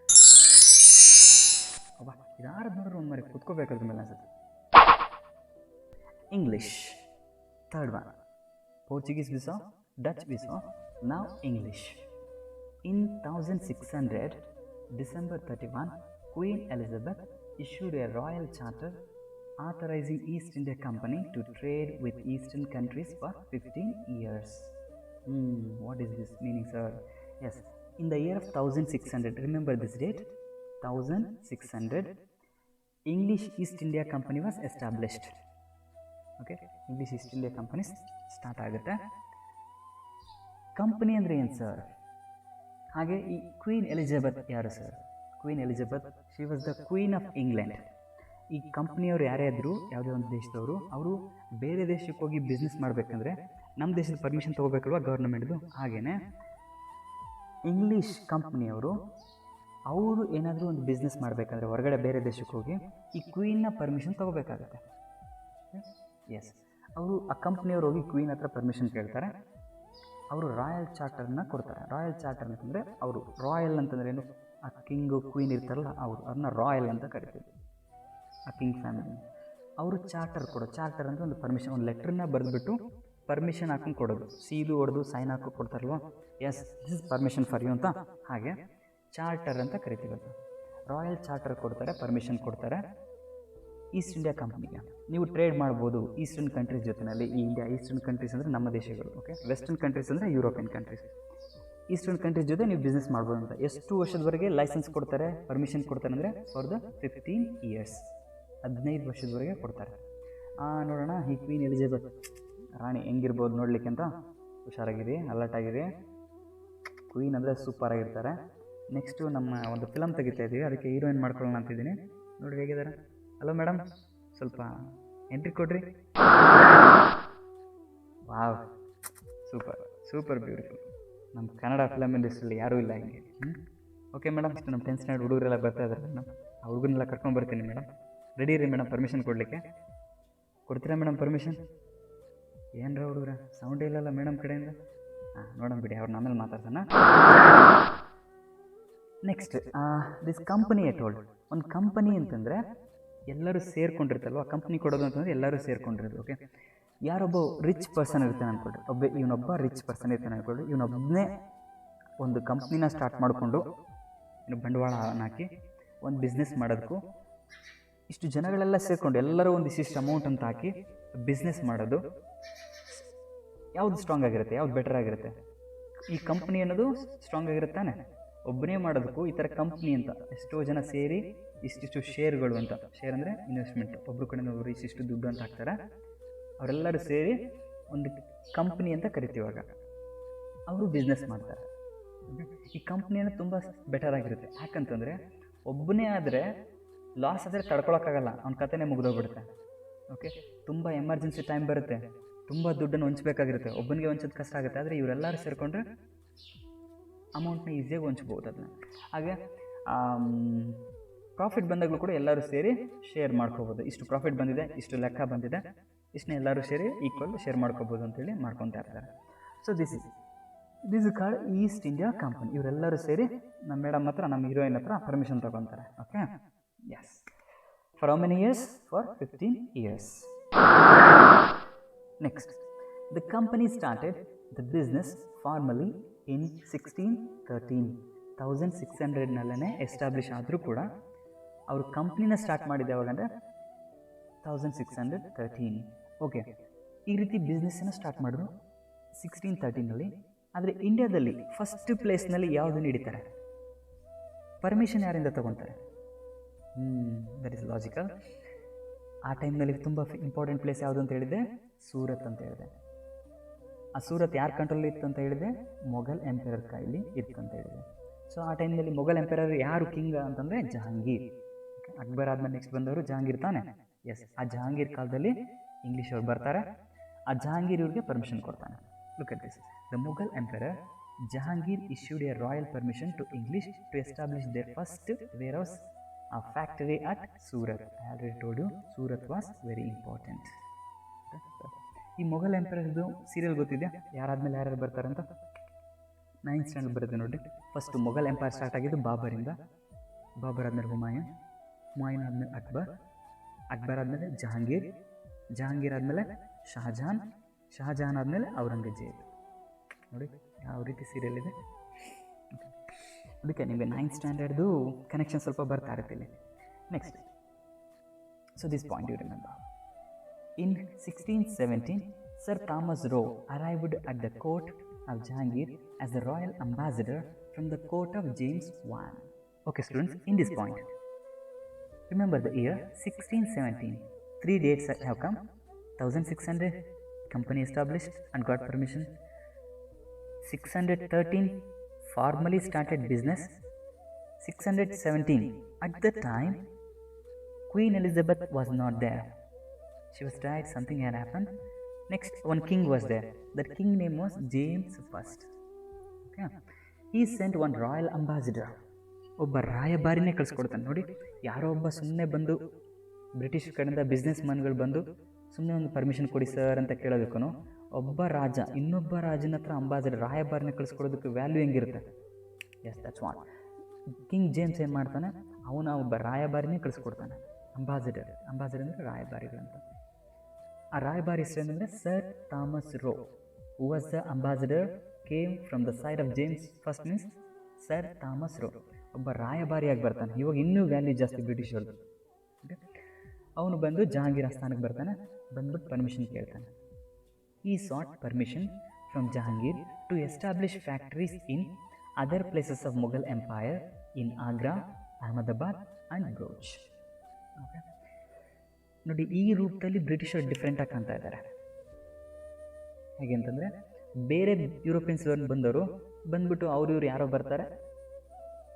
ಅಬ್ಬಾ ಇದಾರದು ನೋಡ್ರಿ ಒಂದು ಮರಿ ಕುತ್ಕೋಬೇಕಾದ್ರ ಮೇಲೆ ಅನ್ಸುತ್ತೆ. English third one. Portuguese visa, Dutch visa, now English. In 1600, December 31, Queen Elizabeth issued a royal charter authorizing East India Company to trade with Eastern countries for 15 years. What is this meaning, sir? Yes, in the year of 1600, remember this date, 1600, English East India Company was established. Okay, English East India company start ಆಗುತ್ತೆ. Company ಅಂದರೆ ಏನು sir? ಹಾಗೆ ಈ queen Elizabeth ಯಾರು sir? Queen Elizabeth, she was the queen of England. ಈ ಕಂಪ್ನಿಯವರು ಯಾರೇ ಇದ್ದರೂ, ಯಾವುದೇ ಒಂದು ದೇಶದವರು, ಅವರು ಬೇರೆ ದೇಶಕ್ಕೆ ಹೋಗಿ ಬಿಸ್ನೆಸ್ ಮಾಡಬೇಕಂದ್ರೆ ನಮ್ಮ ದೇಶದ ಪರ್ಮಿಷನ್ ತೊಗೋಬೇಕಲ್ವ ಗೌರ್ಮೆಂಟ್ದು. ಹಾಗೆಯೇ ಇಂಗ್ಲೀಷ್ ಕಂಪ್ನಿಯವರು ಅವರು ಏನಾದರೂ ಒಂದು ಬಿಸ್ನೆಸ್ ಮಾಡಬೇಕಂದ್ರೆ ಹೊರಗಡೆ ಬೇರೆ ದೇಶಕ್ಕೆ ಹೋಗಿ ಈ ಕ್ವೀನ್ನ ಪರ್ಮಿಷನ್ ತೊಗೋಬೇಕಾಗತ್ತೆ. ಎಸ್, ಅವರು ಆ ಕಂಪ್ನಿಯವ್ರು ಹೋಗಿ ಕ್ವೀನ್ ಹತ್ರ ಪರ್ಮಿಷನ್ ಕೇಳ್ತಾರೆ. ಅವರು ರಾಯಲ್ ಚಾರ್ಟರ್ನ ಕೊಡ್ತಾರೆ. ರಾಯಲ್ ಚಾರ್ಟರ್ ಅಂತಂದರೆ, ಅವರು ರಾಯಲ್ ಅಂತಂದರೆ ಏನು, ಆ ಕಿಂಗು ಕ್ವೀನ್ ಇರ್ತಾರಲ್ಲ ಅವ್ರನ್ನ ರಾಯಲ್ ಅಂತ ಕರಿತೀವಿ, ಆ ಕಿಂಗ್ ಫ್ಯಾಮಿಲಿ. ಅವರು ಚಾರ್ಟರ್ ಕೊಡೋದು. ಚಾರ್ಟರ್ ಅಂದರೆ ಒಂದು ಪರ್ಮಿಷನ್, ಒಂದು ಲೆಟ್ರನ್ನ ಬರೆದ್ಬಿಟ್ಟು ಪರ್ಮಿಷನ್ ಹಾಕೊಂಡು ಕೊಡೋದು. ಸೀಲು ಹೊಡೆದು ಸೈನ್ ಹಾಕಿ ಕೊಡ್ತಾರಲ್ವ, yes this is permission for you ಅಂತ. ಹಾಗೆ ಚಾರ್ಟರ್ ಅಂತ ಕರಿತೀವಿ. ರಾಯಲ್ ಚಾರ್ಟರ್ ಕೊಡ್ತಾರೆ, ಪರ್ಮಿಷನ್ ಕೊಡ್ತಾರೆ ಈಸ್ಟ್ ಇಂಡಿಯಾ ಕಂಪ್ನಿಗೆ. ನೀವು ಟ್ರೇಡ್ ಮಾಡ್ಬೋದು ಈಸ್ಟರ್ನ್ ಕಂಟ್ರೀಸ್ ಜೊತೆಯಲ್ಲಿ. ಈ ಇಂಡಿಯಾ ಈಸ್ಟರ್ನ್ ಕಂಟ್ರೀಸ್ ಅಂದರೆ ನಮ್ಮ ದೇಶಗಳು, ಓಕೆ. ವೆಸ್ಟರ್ನ್ ಕಂಟ್ರೀಸ್ ಅಂದರೆ ಯುರೋಪಿಯನ್ ಕಂಟ್ರೀಸ್. ಈಸ್ಟರ್ನ್ ಕಂಟ್ರೀಸ್ ಜೊತೆ ನೀವು ಬಿಸ್ನೆಸ್ ಮಾಡ್ಬೋದು ಅಂತ. ಎಷ್ಟು ವರ್ಷದವರೆಗೆ ಲೈಸೆನ್ಸ್ ಕೊಡ್ತಾರೆ, ಪರ್ಮಿಷನ್ ಕೊಡ್ತಾರೆ ಅಂದರೆ ಫಾರ್ ದ 15 years, 15 ವರ್ಷದವರೆಗೆ ಕೊಡ್ತಾರೆ. ನೋಡೋಣ ಈ ಕ್ವೀನ್ ಎಲಿಜಬೆತ್ ರಾಣಿ ಹೆಂಗಿರ್ಬೋದು ನೋಡ್ಲಿಕ್ಕೆ ಅಂತ. ಹುಷಾರಾಗಿರಿ, ಅಲರ್ಟಾಗಿರಿ. ಕ್ವೀನ್ ಅಂದರೆ ಸೂಪರ್ ಆಗಿರ್ತಾರೆ. ನೆಕ್ಸ್ಟು ನಮ್ಮ ಒಂದು ಫಿಲಮ್ ತೆಗಿತಾ ಇದ್ದೀವಿ, ಅದಕ್ಕೆ ಹೀರೋಯಿನ್ ಮಾಡ್ಕೊಳ್ಳೋಣ ಅಂತಿದ್ದೀನಿ. ನೋಡಿ ಹೇಗಿದ್ದಾರೆ. ಹಲೋ ಮೇಡಮ್, ಸ್ವಲ್ಪ ಎಂಟ್ರಿ ಕೊಡ್ರಿ. Wow, super super beautiful. ನಮ್ಮ ಕನ್ನಡ ಫಿಲಮ್ ಇಂಡಸ್ಟ್ರಿಯಲ್ಲಿ ಯಾರೂ ಇಲ್ಲ ಹಿಂಗೆ. ಓಕೆ ಮೇಡಮ್, ಇಷ್ಟು ನಮ್ಮ 10th ಸ್ಟ್ಯಾಂಡರ್ಡ್ ಹುಡುಗರೆಲ್ಲ ಬರ್ತಾ ಇದ್ದಾರೆ ಮೇಡಮ್. ಆ ಹುಡುಗರನ್ನೆಲ್ಲ ಕರ್ಕೊಂಡು ಬರ್ತೀನಿ ಮೇಡಮ್. ರೆಡಿ ರೀ ಮೇಡಮ್ ಪರ್ಮಿಷನ್ ಕೊಡಲಿಕ್ಕೆ? ಕೊಡ್ತೀರಾ ಮೇಡಮ್ ಪರ್ಮಿಷನ್? ಏನರ ಹುಡುಗ್ರ ಸೌಂಡೇ ಇಲ್ಲಲ್ಲ ಮೇಡಮ್ ಕಡೆಯಿಂದ. ನೋಡೋಣ ಬಿಡಿ, ಅವ್ರನ್ನ ಆಮೇಲೆ ಮಾತಾಡ್ತಾನ. Next, this company at hold. ಒಂದು ಕಂಪನಿ ಅಂತಂದರೆ ಎಲ್ಲರೂ ಸೇರ್ಕೊಂಡಿರ್ತಲ್ವ. ಕಂಪ್ನಿ ಕೊಡೋದು ಅಂತಂದರೆ ಎಲ್ಲರೂ ಸೇರ್ಕೊಂಡಿರೋದು. ಓಕೆ, ಯಾರೊಬ್ಬ ರಿಚ್ ಪರ್ಸನ್ ಇರ್ತಾನೆ ಅಂದ್ಕೊಳ್ರಿ, ಇವನೊಬ್ಬ ರಿಚ್ ಪರ್ಸನ್ ಇರ್ತಾನೆ ಅಂದ್ಕೊಳ್ರಿ. ಇವನೊಬ್ಬನೇ ಒಂದು ಕಂಪ್ನಿನ ಸ್ಟಾರ್ಟ್ ಮಾಡಿಕೊಂಡು ಬಂಡವಾಳ ಹಾಕಿ ಒಂದು ಬಿಸ್ನೆಸ್ ಮಾಡೋದಕ್ಕೂ, ಇಷ್ಟು ಜನಗಳೆಲ್ಲ ಸೇರಿಕೊಂಡು ಎಲ್ಲರೂ ಒಂದು ಇಷ್ಟಿಷ್ಟು ಅಮೌಂಟ್ ಅಂತ ಹಾಕಿ ಬಿಸ್ನೆಸ್ ಮಾಡೋದು ಯಾವುದು ಸ್ಟ್ರಾಂಗ್ ಆಗಿರುತ್ತೆ, ಯಾವ್ದು ಬೆಟರ್ ಆಗಿರುತ್ತೆ? ಈ ಕಂಪ್ನಿ ಅನ್ನೋದು ಸ್ಟ್ರಾಂಗ್ ಆಗಿರುತ್ತಾನೆ. ಒಬ್ಬನೇ ಮಾಡೋದಕ್ಕೂ ಈ ಥರ ಕಂಪ್ನಿ ಅಂತ ಎಷ್ಟೋ ಜನ ಸೇರಿ ಇಷ್ಟಿಷ್ಟು ಶೇರ್ಗಳು ಅಂತ, ಶೇರ್ ಅಂದರೆ ಇನ್ವೆಸ್ಟ್ಮೆಂಟ್, ಒಬ್ಬರು ಕಡೆಯಿಂದ ಒಬ್ಬರು ಇಷ್ಟಿಷ್ಟು ದುಡ್ಡು ಅಂತ ಹಾಕ್ತಾರೆ. ಅವರೆಲ್ಲರೂ ಸೇರಿ ಒಂದು ಕಂಪ್ನಿ ಅಂತ ಕರಿತೀವಾಗ ಅವರು ಬಿಸ್ನೆಸ್ ಮಾಡ್ತಾರೆ. ಈ ಕಂಪ್ನಿಯನ್ನು ತುಂಬ ಬೆಟರ್ ಆಗಿರುತ್ತೆ. ಯಾಕಂತಂದರೆ ಒಬ್ಬನೇ ಆದರೆ ಲಾಸ್ ಆದರೆ ತಡ್ಕೊಳಕ್ಕಾಗಲ್ಲ, ಅವ್ನ ಕಥೆನೇ ಮುಗಿದೋಗ್ಬಿಡುತ್ತೆ. ಓಕೆ, ತುಂಬ ಎಮರ್ಜೆನ್ಸಿ ಟೈಮ್ ಬರುತ್ತೆ, ತುಂಬ ದುಡ್ಡನ್ನು ಹೊಂಚಬೇಕಾಗಿರುತ್ತೆ, ಒಬ್ಬನಿಗೆ ಹೊಂಚೋದು ಕಷ್ಟ ಆಗುತ್ತೆ. ಆದರೆ ಇವರೆಲ್ಲರೂ ಸೇರಿಕೊಂಡ್ರೆ ಅಮೌಂಟ್ನ ಈಸಿಯಾಗಿ ಹೊಂಚ್ಬೋದು ಅದನ್ನ. ಹಾಗೆ ಪ್ರಾಫಿಟ್ ಬಂದಾಗಲೂ ಕೂಡ ಎಲ್ಲರೂ ಸೇರಿ ಶೇರ್ ಮಾಡ್ಕೋಬೋದು. ಇಷ್ಟು ಪ್ರಾಫಿಟ್ ಬಂದಿದೆ, ಇಷ್ಟು ಲೆಕ್ಕ ಬಂದಿದೆ, ಇಷ್ಟನ್ನ ಎಲ್ಲರೂ ಸೇರಿ ಈಕ್ವಲ್ ಶೇರ್ ಮಾಡ್ಕೋಬೋದು ಅಂತೇಳಿ ಮಾಡ್ಕೊತಾ ಇರ್ತಾರೆ. So this is called East India company. ಇವರೆಲ್ಲರೂ ಸೇರಿ ನಮ್ಮ ಮೇಡಮ್ ಹತ್ರ, ನಮ್ಮ ಹೀರೋಯಿನ್ ಹತ್ರ ಪರ್ಮಿಷನ್ ತೊಗೊತಾರೆ. Okay, yes. For how many years? For 15 years. Next, the company started the business formally in 1613. 1600ನಲ್ಲೇ ಎಸ್ಟಾಬ್ಲಿಷ್ ಆದರೂ ಕೂಡ ಅವರು ಕಂಪ್ನಿನ ಸ್ಟಾರ್ಟ್ ಮಾಡಿದ್ದು ಯಾವಾಗಂದರೆ 1613. ಓಕೆ, ಈ ರೀತಿ ಬಿಸ್ನೆಸ್ಸನ್ನು ಸ್ಟಾರ್ಟ್ ಮಾಡಿದ್ರು 1613ನಲ್ಲಿ. ಆದರೆ ಇಂಡಿಯಾದಲ್ಲಿ ಫಸ್ಟ್ ಪ್ಲೇಸ್ನಲ್ಲಿ ಯಾವುದನ್ನು ಹಿಡಿತಾರೆ? ಪರ್ಮಿಷನ್ ಯಾರಿಂದ ತೊಗೊತಾರೆ? That is logical. ಆ ಟೈಮ್ನಲ್ಲಿ ತುಂಬ ಇಂಪಾರ್ಟೆಂಟ್ ಪ್ಲೇಸ್ ಯಾವುದು ಅಂತ ಹೇಳಿದೆ? ಸೂರತ್ ಅಂತ ಹೇಳಿದೆ. ಆ ಸೂರತ್ ಯಾರ ಕಂಟ್ರೋಲ್ ಇತ್ತು ಅಂತ ಹೇಳಿದೆ? ಮೊಘಲ್ ಎಂಪರರ್ ಕೈಲಿ ಇತ್ತು ಅಂತ ಹೇಳಿದೆ. ಸೊ ಆ ಟೈಮ್ನಲ್ಲಿ ಮೊಘಲ್ ಎಂಪರರ್ ಯಾರು ಕಿಂಗ್ ಅಂತಂದರೆ ಜಹಾಂಗೀರ್. ಅಕ್ಬರ್ ಆದಮೇಲೆ ನೆಕ್ಸ್ಟ್ ಬಂದವರು ಜಹಾಂಗೀರ್ ತಾನೆ. ಎಸ್, ಆ ಜಹಾಂಗೀರ್ ಕಾಲದಲ್ಲಿ ಇಂಗ್ಲೀಷ್ ಅವ್ರು ಬರ್ತಾರೆ. ಆ ಜಹಾಂಗೀರ್ ಇವ್ರಿಗೆ ಪರ್ಮಿಷನ್ ಕೊಡ್ತಾನೆ. Look at this, the Mughal emperor Jahangir issued a royal permission to English to establish their first warehouse a factory at Surat. I already told you Surat was very important. ಈ Mughal ಎಂಪೈರ್ದು serial ಗೊತ್ತಿದೆಯಾ? ಯಾರಾದ್ಮೇಲೆ ಯಾರ್ಯಾರು ಬರ್ತಾರಂತ? 9th standard ಬರುತ್ತೆ ನೋಡಿ. First Mughal empire start ಆಗಿದ್ದು ಬಾಬರಿಂದ. ಬಾಬರ್ ಆದಮೇಲೆ ಹುಮಾಯೂನ್, ಹುಮಾಯೂನ್ ಆದಮೇಲೆ ಅಕ್ಬರ್, ಅಕ್ಬರ್ ಆದಮೇಲೆ ಜಹಾಂಗೀರ್, ಜಹಾಂಗೀರ್ ಆದಮೇಲೆ ಶಹಜಹಾನ್, ಶಹಜಹಾನ್ ಆದಮೇಲೆ ಔರಂಗಜೇಬ್. ನೋಡಿ ಯಾವ ರೀತಿ ಸೀರಿಯಲ್ ಇದೆ. ಅದಕ್ಕೆ ನಿಮಗೆ 9th ಸ್ಟ್ಯಾಂಡರ್ಡ್ದು ಕನೆಕ್ಷನ್ ಸ್ವಲ್ಪ ಬರ್ತಾ ಇರುತ್ತೆ ಇಲ್ಲಿ. Next, so this point you remember. In 1617, Sir Thomas Roe arrived at the court of Jahangir as the royal ambassador from the court of James I. Okay students, in this point, remember the year 1617. 3 dates have come. 1600, company established and got permission. 613, formally started business. 617, at the time, Queen Elizabeth was not there. She was died, something had happened. Next, one king was there. That king name was James I. Okay. He sent one royal ambassador. ಒಬ್ಬ ರಾಯಭಾರಿನೇ ಕಳಿಸ್ಕೊಡ್ತಾನೆ. ನೋಡಿ, ಯಾರೋ ಒಬ್ಬ ಸುಮ್ಮನೆ ಬಂದು British ಕಡೆಯಿಂದ business ಮ್ಯಾನ್ಗಳು ಬಂದು ಸುಮ್ಮನೆ ಒಂದು ಪರ್ಮಿಷನ್ ಕೊಡಿ ಸರ್ ಅಂತ ಕೇಳೋದಕ್ಕೂ, ಒಬ್ಬ ರಾಜ ಇನ್ನೊಬ್ಬ ರಾಜನ ಹತ್ರ ಅಂಬಾಸಿಡರ್ ರಾಯಭಾರಿನ ಕಳಿಸ್ಕೊಡೋದಕ್ಕೆ ವ್ಯಾಲ್ಯೂ ಹೆಂಗಿರುತ್ತೆ? Yes, that's what. King James ಏನು ಮಾಡ್ತಾನೆ, ಅವನ ಒಬ್ಬ ರಾಯಭಾರಿನೇ ಕಳಿಸ್ಕೊಡ್ತಾನೆ. ಅಂಬಾಸಿಡರ್ ಅಂದರೆ ರಾಯಭಾರಿಗಳಂತ. ಆ ರಾಯಭಾರಿ ಹೆಸರು ಏನಂದರೆ sir Thomas rho. Who was the ambassador, came from the side of James first, means sir Thomas rho. ಒಬ್ಬ ರಾಯಭಾರಿಯಾಗಿ ಬರ್ತಾನೆ. ಇವಾಗ ಇನ್ನೂ ವ್ಯಾಲ್ಯೂ ಜಾಸ್ತಿ ಬ್ರಿಟಿಷರ್ದು. ಅವನು ಬಂದು ಜಹಾಂಗೀರ್ ಆಸ್ಥಾನಕ್ಕೆ ಬರ್ತಾನೆ. ಬಂದ್ಬಿಟ್ಟು ಪರ್ಮಿಷನ್ ಕೇಳ್ತಾನೆ. ಈ sought permission from Jahangir to establish factories in other places of Mughal empire in Agra, Ahmedabad and Broach. Okay, ನೋಡಿ ಈ ರೂಪದಲ್ಲಿ ಬ್ರಿಟಿಷರು ಡಿಫ್ರೆಂಟಾಗಿ ಕಾಣ್ತಾ ಇದ್ದಾರೆ. ಹೇಗೆ ಅಂತಂದರೆ, ಬೇರೆ ಯುರೋಪಿಯನ್ಸ್ ಬಂದವರು ಬಂದ್ಬಿಟ್ಟು ಇವ್ರು ಯಾರೋ ಬರ್ತಾರೆ,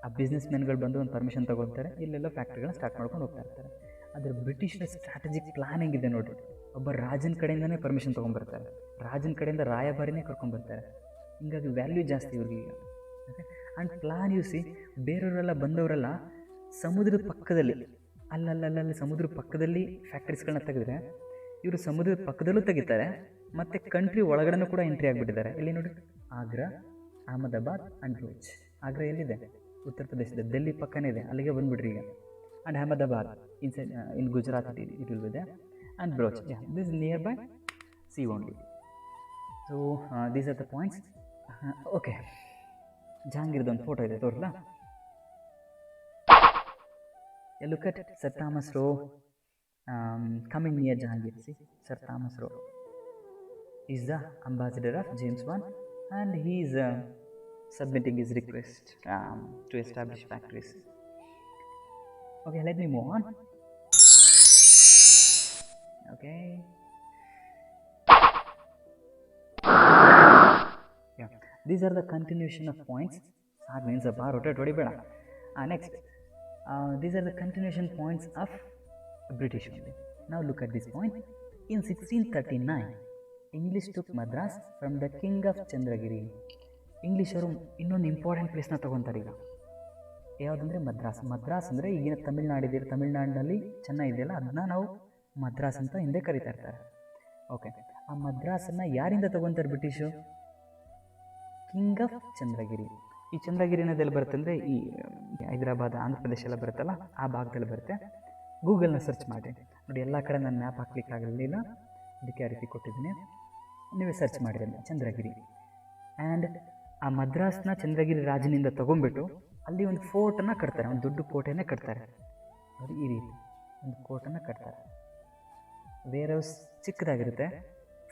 ಆ ಬಿಸ್ನೆಸ್ ಮೆನ್ಗಳು ಬಂದು ಒಂದು ಪರ್ಮಿಷನ್ ತೊಗೊಳ್ತಾರೆ, ಇಲ್ಲೆಲ್ಲ ಫ್ಯಾಕ್ಟ್ರಿಗಳನ್ನ ಸ್ಟಾರ್ಟ್ ಮಾಡ್ಕೊಂಡು ಹೋಗ್ತಾ ಇರ್ತಾರೆ. ಆದರೆ ಬ್ರಿಟಿಷರ ಸ್ಟ್ರಾಟಜಿಕ್ ಪ್ಲಾನಿಂಗ್ ಇದೆ ನೋಡಿ. ಒಬ್ಬ ರಾಜನ ಕಡೆಯಿಂದನೇ ಪರ್ಮಿಷನ್ ತೊಗೊಂಡ್ಬರ್ತಾರೆ, ರಾಜನ ಕಡೆಯಿಂದ ರಾಯಭಾರಿನೇ ಕರ್ಕೊಂಡ್ಬರ್ತಾರೆ. ಹಿಂಗಾಗಿ ವ್ಯಾಲ್ಯೂ ಜಾಸ್ತಿ ಇವ್ರಿಗೆ. ಓಕೆ, ಆ್ಯಂಡ್ ಪ್ಲಾನ್ ಸಿ, ಬೇರೆಯವರೆಲ್ಲ ಬಂದವರೆಲ್ಲ ಸಮುದ್ರದ ಪಕ್ಕದಲ್ಲಿ ಅಲ್ಲಲ್ಲಿ ಸಮುದ್ರದ ಪಕ್ಕದಲ್ಲಿ ಫ್ಯಾಕ್ಟ್ರೀಸ್ಗಳನ್ನ ತೆಗೆದ್ರೆ, ಇವರು ಸಮುದ್ರದ ಪಕ್ಕದಲ್ಲೂ ತೆಗಿತಾರೆ, ಮತ್ತು ಕಂಟ್ರಿ ಒಳಗಡೆನೂ ಕೂಡ ಎಂಟ್ರಿ ಆಗಿಬಿಟ್ಟಿದ್ದಾರೆ. ಇಲ್ಲಿ ನೋಡಿ, ಆಗ್ರಾ, ಅಹಮದಾಬಾದ್ ಆ್ಯಂಡ್ ಬ್ರೋಚ್. ಆಗ್ರಾ ಎಲ್ಲಿದೆ? ಉತ್ತರ ಪ್ರದೇಶದ ಡೆಲ್ಲಿ ಪಕ್ಕನೇ ಇದೆ, ಅಲ್ಲಿಗೆ ಬಂದುಬಿಡ್ರಿ ಈಗ. And Ahmedabad in Gujarat it will be there, and Broach, this near by sea only. So these are the points. Okay, ಜಹಾಂಗೀರ್ದೊಂದು ಫೋಟೋ ಇದೆ, ತೋರಿಸಲಾ? Look at Sir Thomas Roe coming near Jahangir. See, Sir Thomas Roe is the ambassador of James I, and he is submitting his request to establish factories. Okay, let me move on. Okay. Yeah, these are the continuation of points. That means a bar rotate very bad. Next. These are the continuation points of British only. Now look at this point. In 1639, English took Madras from the king of Chandragiri. English ಅವರು ಇನ್ನೊಂದು important ಪ್ಲೇಸ್ನ ತೊಗೊತಾರೆ ಈಗ. ಯಾವುದಂದರೆ ಮದ್ರಾಸ್. ಮದ್ರಾಸ್ ಅಂದರೆ ಈಗಿನ ತಮಿಳ್ನಾಡಿನಲ್ಲಿ ಚೆನ್ನೈ ಇದೆಯಲ್ಲ, ಅದನ್ನ ನಾವು ಮದ್ರಾಸ್ ಅಂತ ಹಿಂದೆ ಕರೀತಾ ಇರ್ತಾರೆ. ಓಕೆ, ಆ ಮದ್ರಾಸನ್ನು ಯಾರಿಂದ ತೊಗೊತಾರೆ ಬ್ರಿಟಿಷು? King of Chandragiri. ಈ ಚಂದ್ರಗಿರಿ ಅನ್ನೋದೆಲ್ಲ ಬರುತ್ತೆ ಅಂದರೆ ಈ ಹೈದರಾಬಾದ್, ಆಂಧ್ರ ಪ್ರದೇಶ ಎಲ್ಲ ಬರುತ್ತಲ್ಲ, ಆ ಭಾಗದಲ್ಲಿ ಬರುತ್ತೆ. ಗೂಗಲ್ನ ಸರ್ಚ್ ಮಾಡಿ ನೋಡಿ. ಎಲ್ಲ ಕಡೆ ನಾನು ಮ್ಯಾಪ್ ಹಾಕ್ಲಿಕ್ಕೆ ಆಗಲಿಲ್ಲ, ಅದಕ್ಕೆ ಆ ರೀತಿ ಕೊಟ್ಟಿದ್ದೀನಿ. ನೀವೇ ಸರ್ಚ್ ಮಾಡಿರಿ ಚಂದ್ರಗಿರಿ. ಆ್ಯಂಡ್ ಆ ಮದ್ರಾಸ್ನ ಚಂದ್ರಗಿರಿ ರಾಜನಿಂದ ತೊಗೊಂಡ್ಬಿಟ್ಟು ಅಲ್ಲಿ ಒಂದು ಫೋರ್ಟನ್ನು ಕಟ್ತಾರೆ, ಒಂದು ದೊಡ್ಡ ಕೋಟೆನೇ ಕಟ್ತಾರೆ ನೋಡಿ. ಈ ರೀತಿ ಒಂದು ಕೋಟನ್ನು ಕಟ್ತಾರೆ. Wear house ಚಿಕ್ಕದಾಗಿರುತ್ತೆ.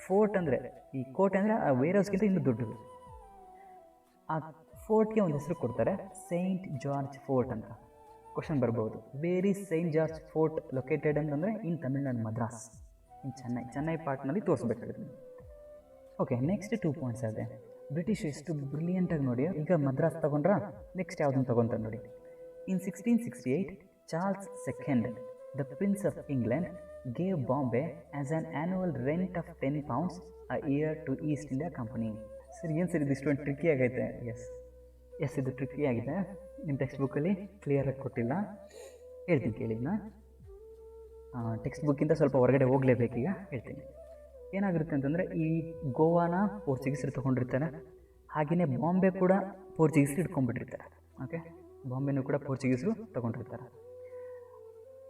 ಫೋರ್ಟ್ ಅಂದರೆ, ಈ ಕೋಟೆ ಅಂದರೆ ಆ ವೇರ್ ಹೌಸ್ಗಿಂತ ಇನ್ನೂ ದೊಡ್ಡದು. ಆ ಫೋರ್ಟ್ಗೆ ಒಂದು ಹೆಸರು ಕೊಡ್ತಾರೆ, ಸೈಂಟ್ ಜಾರ್ಜ್ ಫೋರ್ಟ್ ಅಂತ. ಕ್ವಶನ್ ಬರ್ಬೋದು, where is Saint George fort located ಅಂತಂದರೆ ಇನ್ ತಮಿಳ್ನಾಡು, ಮದ್ರಾಸ್, ಇನ್ ಚೆನ್ನೈ ಪಾರ್ಟ್ನಲ್ಲಿ ತೋರಿಸ್ಬೇಕಾಗುತ್ತೆ. ಓಕೆ, ನೆಕ್ಸ್ಟ್ 2 ಪಾಯಿಂಟ್ಸ್ ಇದೆ. ಬ್ರಿಟಿಷ್ ಎಷ್ಟು ಬ್ರಿಲಿಯಂಟಾಗಿ ನೋಡಿ. ಈಗ ಮದ್ರಾಸ್ ತೊಗೊಂಡ್ರೆ ನೆಕ್ಸ್ಟ್ ಯಾವುದನ್ನು ತೊಗೊತಾರೆ ನೋಡಿ. ಇನ್ 1668, Charles II, the prince of England, gave Bombay as on annual rent of £10 a year to East India company. Sir ಏನು ಸರ್ ಇದು ಇಷ್ಟೊಂದು ಟ್ರಿಕ್ಕಿ ಆಗೈತೆ? ಎಸ್, ಇದು ಟ್ರಿಕ್ಕಿ ಆಗಿದೆ. ನಿಮ್ಮ ಟೆಕ್ಸ್ಟ್ ಬುಕ್ಕಲ್ಲಿ ಕ್ಲಿಯರಾಗಿ ಕೊಟ್ಟಿಲ್ಲ. ಹೇಳ್ತೀನಿ ಕೇಳಿದ್ನ. ಟೆಕ್ಸ್ಟ್ ಬುಕ್ಕಿಂದ ಸ್ವಲ್ಪ ಹೊರಗಡೆ ಹೋಗಲೇಬೇಕೀಗ, ಹೇಳ್ತೀನಿ. ಏನಾಗಿರುತ್ತೆ ಅಂತಂದರೆ, ಈ ಗೋವಾನ ಪೋರ್ಚುಗೀಸರು ತೊಗೊಂಡಿರ್ತಾರೆ, ಹಾಗೆಯೇ ಬಾಂಬೆ ಕೂಡ ಪೋರ್ಚುಗೀಸರು ಇಟ್ಕೊಂಡ್ಬಿಟ್ಟಿರ್ತಾರೆ. ಓಕೆ, ಬಾಂಬೆನೂ ಕೂಡ ಪೋರ್ಚುಗೀಸರು ತೊಗೊಂಡಿರ್ತಾರೆ.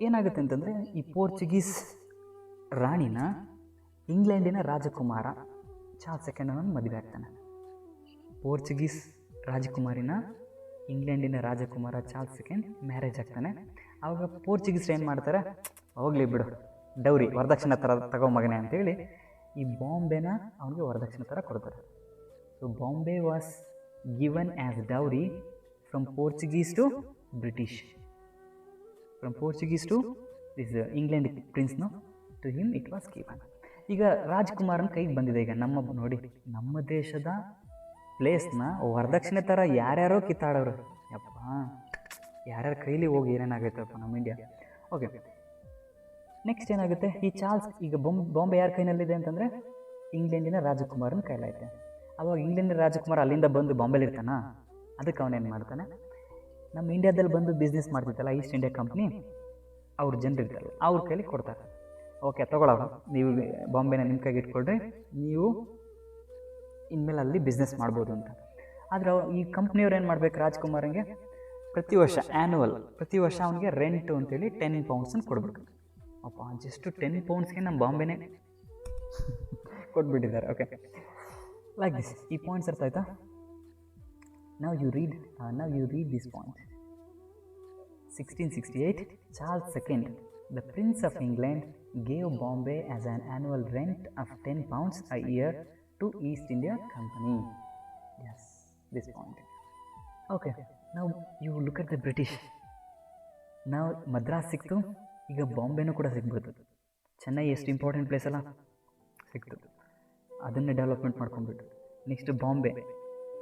ಏನಾಗುತ್ತೆ ಅಂತಂದರೆ, ಈ ಪೋರ್ಚುಗೀಸ್ ರಾಣಿನ ಇಂಗ್ಲೆಂಡಿನ ರಾಜಕುಮಾರ ಚಾರ್ಲ್ಸ್ ಸೆಕೆಂಡ್ ಮದುವೆ ಆಗ್ತಾನೆ. ಪೋರ್ಚುಗೀಸ್ ರಾಜಕುಮಾರಿನ ಇಂಗ್ಲೆಂಡಿನ ರಾಜಕುಮಾರ ಚಾರ್ಲ್ಸ್ ಸೆಕೆಂಡ್ ಮ್ಯಾರೇಜ್ ಆಗ್ತಾನೆ. ಆವಾಗ ಪೋರ್ಚುಗೀಸ್ರು ಏನು ಮಾಡ್ತಾರೆ, ಹೋಗ್ಲಿ ಬಿಡು, ಡೌರಿ ವರದಕ್ಷಿಣೆ ಥರ ತಗೋ ಮಗನೇ ಅಂತೇಳಿ ಈ ಬಾಂಬೆನ ಅವನಿಗೆ ವರದಕ್ಷಿಣೆ ಥರ ಕೊಡ್ತಾರೆ. So Bombay was given as dowry from Portuguese to British, from Portuguese to this England ಪ್ರಿನ್ಸ್ನು, to him it was given. ಈಗ ರಾಜ್ಕುಮಾರನ ಕೈಗೆ ಬಂದಿದೆ. ಈಗ ನೋಡಿ, ನಮ್ಮ ದೇಶದ ಪ್ಲೇಸ್ನ ವರದಕ್ಷಿಣೆ ಥರ ಯಾರ್ಯಾರೋ ಕಿತ್ತಾಡೋರು, ಯಪ್ಪ, ಯಾರ್ಯಾರ ಕೈಲಿ ಹೋಗಿ ಏನೇನಾಗೈತಪ್ಪ ನಮ್ಮ ಇಂಡಿಯಾ. ಓಕೆ, ನೆಕ್ಸ್ಟ್ ಏನಾಗುತ್ತೆ, ಈ ಚಾರ್ಲ್ಸ್ ಈಗ ಬಾಂಬೆ ಯಾರ ಕೈನಲ್ಲಿದೆ ಅಂತಂದರೆ ಇಂಗ್ಲೆಂಡಿನ ರಾಜಕುಮಾರನ ಕೈಲೈತೆ. ಅವಾಗ ಇಂಗ್ಲೆಂಡಿನ ರಾಜಕುಮಾರ ಅಲ್ಲಿಂದ ಬಂದು ಬಾಂಬೆಲಿ ಇರ್ತಾನ, ಅದಕ್ಕೆ ಅವನೇನು ಮಾಡ್ತಾನೆ, ನಮ್ಮ ಇಂಡಿಯಾದಲ್ಲಿ ಬಂದು ಬಿಸ್ನೆಸ್ ಮಾಡ್ತಿತ್ತಲ್ಲ ಈಸ್ಟ್ ಇಂಡಿಯಾ ಕಂಪ್ನಿ, ಅವ್ರ ಜನರು ಇರ್ತಾರಲ್ಲ ಅವ್ರ ಕೈಲಿ ಕೊಡ್ತಾರೆ. ಓಕೆ ತೊಗೊಳವ, ನೀವು ಬಾಂಬೆನ ನಿಮ್ಮ ಕೈಗೆ ಇಟ್ಕೊಳ್ರಿ, ನೀವು ಇನ್ಮೇಲೆ ಅಲ್ಲಿ ಬಿಸ್ನೆಸ್ ಮಾಡ್ಬೋದು ಅಂತ. ಆದರೆ ಈ ಕಂಪ್ನಿಯವ್ರು ಏನು ಮಾಡ್ಬೇಕು, ರಾಜ್ಕುಮಾರಂಗೆ ಪ್ರತಿ ವರ್ಷ ಪ್ರತಿ ವರ್ಷ ಅವನಿಗೆ ರೆಂಟು ಅಂತೇಳಿ 10 pounds ಕೊಡ್ಬೇಕು. ಅಪ್ಪ, ಜಸ್ಟ್ 10 poundsಗೆ ನಮ್ಮ ಬಾಂಬೆನೇ ಕೊಟ್ಬಿಟ್ಟಿದ್ದಾರೆ. Okay, like this. ಈ ಪಾಯಿಂಟ್ಸ್ ಅರ್ಥ ಆಯ್ತಾ? ನಾವು you read this point. 1668, Charles II, the Prince of England, gave Bombay as an annual rent of 10 pounds a year to East India Company. Yes, this point. Okay, now you look at the British. Now Madras ಸಿಕ್ತು, ಈಗ ಬಾಂಬೆನೂ ಕೂಡ ಸಿಗ್ಬಿಡ್ತು. ಚೆನ್ನೈ ಎಷ್ಟು important place ಅಲ್ಲ, ಸಿಕ್ತು, ಅದನ್ನೇ development ಮಾಡ್ಕೊಂಡ್ಬಿಟ್ಟು. Next Bombay,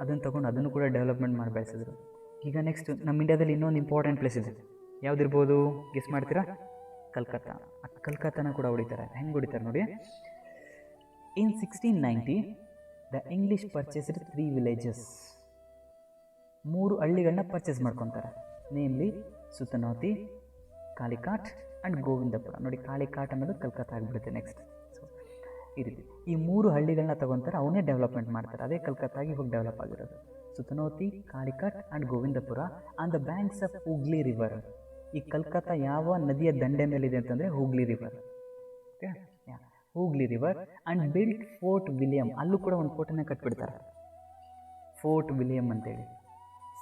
ಅದನ್ನು ತೊಗೊಂಡು ಅದನ್ನು ಕೂಡ ಡೆವಲಪ್ಮೆಂಟ್ ಮಾಡಿ ಬೆಳೆಸಿದ್ರು. ಈಗ ನೆಕ್ಸ್ಟ್ ನಮ್ಮ ಇಂಡಿಯಾದಲ್ಲಿ ಇನ್ನೊಂದು ಇಂಪಾರ್ಟೆಂಟ್ ಪ್ಲೇಸ್ ಇದೆ, ಯಾವುದಿರ್ಬೋದು ಗೆಸ್ ಮಾಡ್ತೀರಾ? ಕಲ್ಕತ್ತಾ. ಆ ಕಲ್ಕತ್ತಾನ ಕೂಡ ಹೊಡಿತಾರೆ. ಹೆಂಗೆ ಹೊಡಿತಾರೆ ನೋಡಿ. In 1690 the English purchased 3 villages. 3 ಹಳ್ಳಿಗಳನ್ನ ಪರ್ಚೇಸ್ ಮಾಡ್ಕೊತಾರೆ. Namely Sutanuti, Kalikata and Govindapura. ನೋಡಿ, ಕಾಲಿಕಾಟ್ ಅನ್ನೋದು ಕಲ್ಕತ್ತಾ ಆಗಿಬಿಡುತ್ತೆ ನೆಕ್ಸ್ಟ್. ಸೊ ಈ ರೀತಿ ಈ 3 ಹಳ್ಳಿಗಳನ್ನ ತೊಗೊತಾರೆ, ಅವನ್ನೇ ಡೆವಲಪ್ಮೆಂಟ್ ಮಾಡ್ತಾರೆ. ಅದೇ ಕಲ್ಕತ್ತಾಗಿ ಹೋಗಿ ಡೆವಲಪ್ ಆಗಿರೋದು. Sutanuti, Kalikata and Govindapura on the banks of Hooghly river. ಈ ಕಲ್ಕತ್ತಾ ಯಾವ ನದಿಯ ದಂಡೆ ಮೇಲಿದೆ ಅಂತಂದರೆ Hooghly river. Okay, Hooghly river and built Fort William. ಅಲ್ಲೂ ಕೂಡ ಒಂದು ಫೋರ್ಟನ್ನು ಕಟ್ಬಿಡ್ತಾರೆ, ಫೋರ್ಟ್ ವಿಲಿಯಂ ಅಂತೇಳಿ.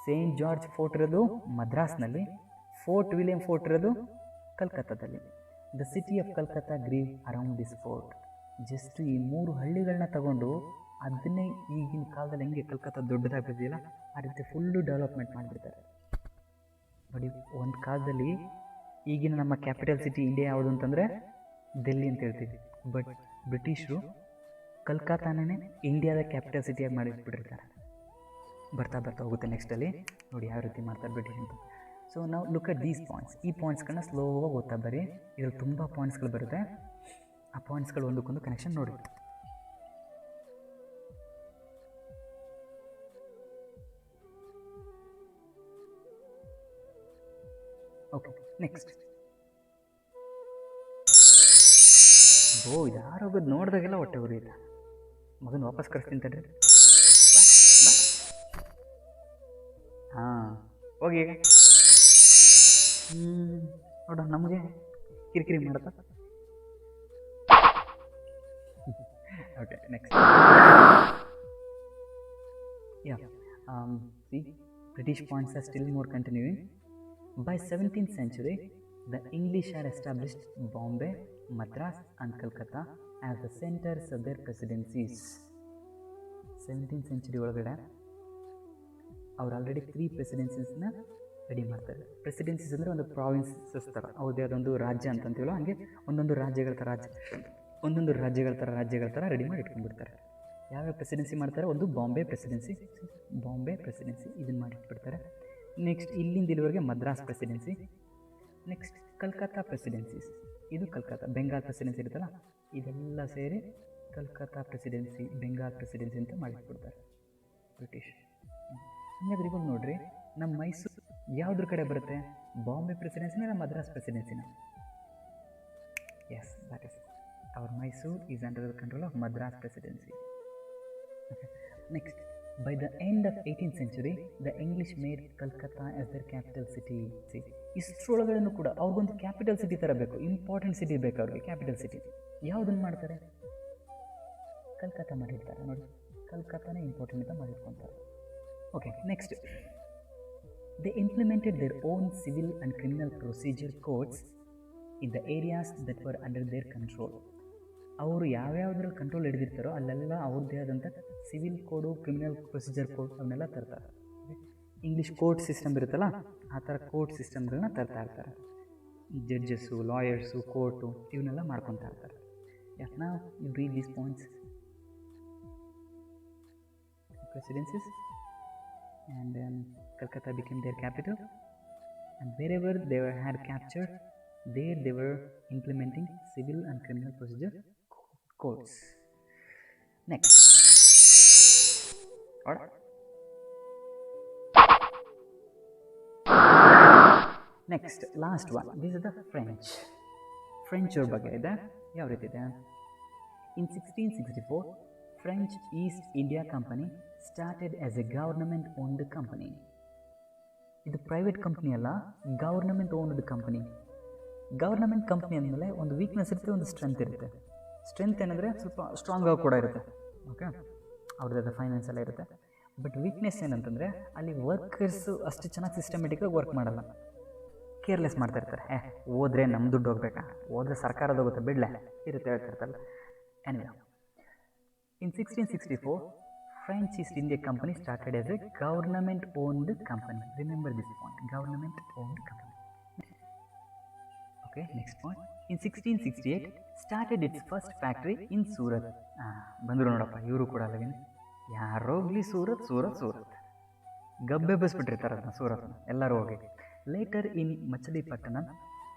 ಸೇಂಟ್ ಜಾರ್ಜ್ ಫೋರ್ಟ್ ಇರೋದು ಮದ್ರಾಸ್ನಲ್ಲಿ, ಫೋರ್ಟ್ ವಿಲಿಯಂ ಫೋರ್ಟ್ ಇರೋದು ಕಲ್ಕತ್ತಾದಲ್ಲಿ. The city of Calcutta grew around this fort. Just ಈ 3 ಹಳ್ಳಿಗಳನ್ನ ತಗೊಂಡು ಅದನ್ನೇ ಈಗಿನ ಕಾಲದಲ್ಲಿ ಹೆಂಗೆ ಕಲ್ಕತ್ತಾ ದೊಡ್ಡದಾಗಿದೆಯಲ್ಲ ಆ ರೀತಿ ಫುಲ್ಲು ಡೆವಲಪ್ಮೆಂಟ್ ಮಾಡಿಬಿಡ್ತಾರೆ. ನೋಡಿ, ಒಂದು ಕಾಲದಲ್ಲಿ ಈಗಿನ ನಮ್ಮ ಕ್ಯಾಪಿಟಲ್ ಸಿಟಿ ಇಂಡಿಯಾ ಯಾವುದು ಅಂತಂದರೆ ಡೆಲ್ಲಿ ಅಂತ ಹೇಳ್ತೀವಿ. ಬಟ್ ಬ್ರಿಟಿಷರು ಕಲ್ಕತ್ತಾನೇ ಇಂಡಿಯಾದ ಕ್ಯಾಪಿಟಲ್ ಸಿಟಿಯಾಗಿ ಮಾಡಿಬಿಟ್ಟಿರ್ತಾರೆ. ಬರ್ತಾ ಹೋಗುತ್ತೆ ನೆಕ್ಸ್ಟಲ್ಲಿ ನೋಡಿ ಯಾವ ರೀತಿ ಮಾಡ್ತಾರೆ ಬ್ರಿಟಿಷ್ ಅಂತ. ಸೊ ನಾವು ಲುಕ್ ಅಟ್ ದೀಸ್ ಪಾಯಿಂಟ್ಸ್. ಈ ಪಾಯಿಂಟ್ಸ್ಗಳನ್ನ ಸ್ಲೋವಾಗಿ ಓದ್ತಾ ಬರ್ರಿ. ಇದ್ರಲ್ಲಿ ತುಂಬ ಪಾಯಿಂಟ್ಸ್ಗಳು ಬರುತ್ತೆ. ಆ ಪಾಯಿಂಟ್ಸ್ಗಳು ಒಂದಕ್ಕೊಂದು ಕನೆಕ್ಷನ್ ನೋಡಿ. Okay, next. ಇದು ಯಾರೋಗೋದು ನೋಡಿದಾಗೆಲ್ಲ ಹೊಟ್ಟೆ ಉರಿಯಿಲ್ಲ. ಮಗನ ವಾಪಸ್ ಕಳಿಸ್ತೀನಿ ತಡ್ರಿ. ಹಾಂ, ಹೋಗಿ ಈಗ. ನೋಡ, ನಮಗೆ ಕಿರಿಕಿರಿ ಮಾಡುತ್ತಾ. Okay, next. See, British points are still more continuing. By 17th century, the English had established Bombay, Madras and Calcutta as the centers of their presidencies. 17th century ಒಳಗಡೆ ಅವ್ರು ಆಲ್ರೆಡಿ 3 ಪ್ರೆಸಿಡೆನ್ಸೀಸ್ನ ರೆಡಿ ಮಾಡ್ತಾರೆ. ಪ್ರೆಸಿಡೆನ್ಸೀಸ್ ಅಂದರೆ ಒಂದು ಪ್ರಾವಿನ್ಸಸ್ ಥರ, ಅವ್ರದ್ದೇ ಅದೊಂದು ರಾಜ್ಯ ಅಂತಂತೀವಲ್ಲ, ಹಂಗೆ ಒಂದೊಂದು ರಾಜ್ಯಗಳ ಥರ ರೆಡಿ ಮಾಡಿ ಇಟ್ಕೊಂಡ್ಬಿಡ್ತಾರೆ. ಯಾವ್ಯಾವ ಪ್ರೆಸಿಡೆನ್ಸಿ ಮಾಡ್ತಾರೆ? ಒಂದು ಬಾಂಬೆ ಪ್ರೆಸಿಡೆನ್ಸಿ ಇದನ್ನು ಮಾಡಿಟ್ಬಿಡ್ತಾರೆ. ನೆಕ್ಸ್ಟ್ ಇಲ್ಲಿಂದ ಇಲ್ಲಿವರೆಗೆ ಮದ್ರಾಸ್ ಪ್ರೆಸಿಡೆನ್ಸಿ. ನೆಕ್ಸ್ಟ್ ಕಲ್ಕತ್ತಾ ಪ್ರೆಸಿಡೆನ್ಸೀಸ್, ಇದು ಕಲ್ಕತ್ತಾ. ಬೆಂಗಾಲ್ ಪ್ರೆಸಿಡೆನ್ಸಿ ಇರುತ್ತಲ್ಲ, ಇದೆಲ್ಲ ಸೇರಿ ಕಲ್ಕತ್ತಾ ಪ್ರೆಸಿಡೆನ್ಸಿ, ಬೆಂಗಾಲ್ ಪ್ರೆಸಿಡೆನ್ಸಿ ಅಂತ ಮಾಡಿಟ್ಬಿಡ್ತಾರೆ ಬ್ರಿಟಿಷ್. ಹಾಗಾದ್ರೆ ಇವಾಗ ನೋಡ್ರಿ, ನಮ್ಮ ಮೈಸೂರು ಯಾವುದ್ರ ಕಡೆ ಬರುತ್ತೆ? ಬಾಂಬೆ ಪ್ರೆಸಿಡೆನ್ಸಿನ ಇಲ್ಲ ಮದ್ರಾಸ್ ಪ್ರೆಸಿಡೆನ್ಸಿನ? Yes, that is our Mysore is under the control of Madras presidency. Next, by the end of 18th century, the English made Calcutta as their capital city. ಇಷ್ಟರೊಳಗಡೆನೂ ಕೂಡ ಅವ್ರಿಗೊಂದು ಕ್ಯಾಪಿಟಲ್ ಸಿಟಿ ಥರ ಬೇಕು, ಇಂಪಾರ್ಟೆಂಟ್ ಸಿಟಿ ಬೇಕು ಅವ್ರಿಗೆ. ಕ್ಯಾಪಿಟಲ್ ಸಿಟಿ ಯಾವುದನ್ನು ಮಾಡ್ತಾರೆ? ಕಲ್ಕತ್ತಾ ಮಾಡಿರ್ತಾರೆ. ನೋಡಿ, ಕಲ್ಕತ್ತಾನೇ ಇಂಪಾರ್ಟೆಂಟ್ ಅಂತ ಮಾಡಿಟ್ಕೊತಾರೆ. Okay, next, they implemented their own civil and criminal procedure codes in the areas that were under their control. ಅವರು ಯಾವ್ಯಾವ್ದ್ರಲ್ಲಿ ಕಂಟ್ರೋಲ್ ಹಿಡಿದಿರ್ತಾರೋ ಅಲ್ಲೆಲ್ಲ ಅವ್ರದ್ದೇ ಆದಂಥ ಸಿವಿಲ್ ಕೋಡು, ಕ್ರಿಮಿನಲ್ ಪ್ರೊಸೀಜರ್ ಕೋಡ್ ಅವನ್ನೆಲ್ಲ ತರ್ತಾರೆ. ಇಂಗ್ಲೀಷ್ ಕೋರ್ಟ್ ಸಿಸ್ಟಮ್ ಇರುತ್ತಲ್ಲ, ಆ ಥರ ಕೋರ್ಟ್ ಸಿಸ್ಟಮ್ಗಳನ್ನ ತರ್ತಾ ಇರ್ತಾರೆ. ಜಡ್ಜಸ್ಸು, ಲಾಯರ್ಸು, ಕೋರ್ಟು ಇವನ್ನೆಲ್ಲ ಮಾಡ್ಕೊತಾ ಇರ್ತಾರೆ. ನಾವು you read these points. presidencies and Calcutta became their capital, and wherever they had captured, there they were implementing civil and criminal procedure codes. Next, order. Next, last one. This is the French. French ಅವ್ರ ಬಗ್ಗೆ ಇದೆ. ಯಾವ ರೀತಿ ಇದೆ? In 1664, French East India Company started as a government owned company. ಇದು private company ಅಲ್ಲ, government owned company. Government company ಅಂದಮೇಲೆ ಒಂದು ವೀಕ್ನೆಸ್ ಇರುತ್ತೆ, ಒಂದು ಸ್ಟ್ರೆಂತ್ ಇರುತ್ತೆ. ಸ್ಟ್ರೆಂತ್ ಏನಂದರೆ ಸ್ವಲ್ಪ ಸ್ಟ್ರಾಂಗ್ ಆಗಿ ಕೂಡ ಇರುತ್ತೆ. ಓಕೆ, ಅವ್ರದ್ದು ಫೈನಾನ್ಸ್ ಎಲ್ಲ ಇರುತ್ತೆ. ಬಟ್ ವೀಕ್ನೆಸ್ ಏನಂತಂದರೆ ಅಲ್ಲಿ ವರ್ಕರ್ಸು ಅಷ್ಟು ಚೆನ್ನಾಗಿ ಸಿಸ್ಟಮೆಟಿಕಾಗಿ ವರ್ಕ್ ಮಾಡಲ್ಲ, ಕೇರ್ಲೆಸ್ ಮಾಡ್ತಾ ಇರ್ತಾರೆ. ಹೋದ್ರೆ ನಮ್ಮ ದುಡ್ಡು ಹೋಗ್ಬೇಕಾ, ಹೋದ್ರೆ ಸರ್ಕಾರದ ಹೋಗುತ್ತೆ, ಬಿಡಲೆ ಇರುತ್ತೆ ಹೇಳ್ತಿರ್ತಾರಲ್ಲ. Anyway, in 1664, French East India Company started as a government owned company. Remember this point, government owned company. Okay, next point. In 1668, started its first factory in Surat. ಬಂದರು ನೋಡಪ್ಪ, ಇವರು ಕೂಡ ಅಲ್ಲವೇನು, ಯಾರೋಗ್ಲಿ ಸೂರತ್ ಸೂರತ್ ಸೂರತ್ ಗಬ್ಬೆ ಬಸ್ಬಿಟ್ಟಿರ್ತಾರೆ ಅದನ್ನ ಸೂರತ್ನ ಎಲ್ಲರೂ ಹೋಗಿ. Later in Machilipatnam,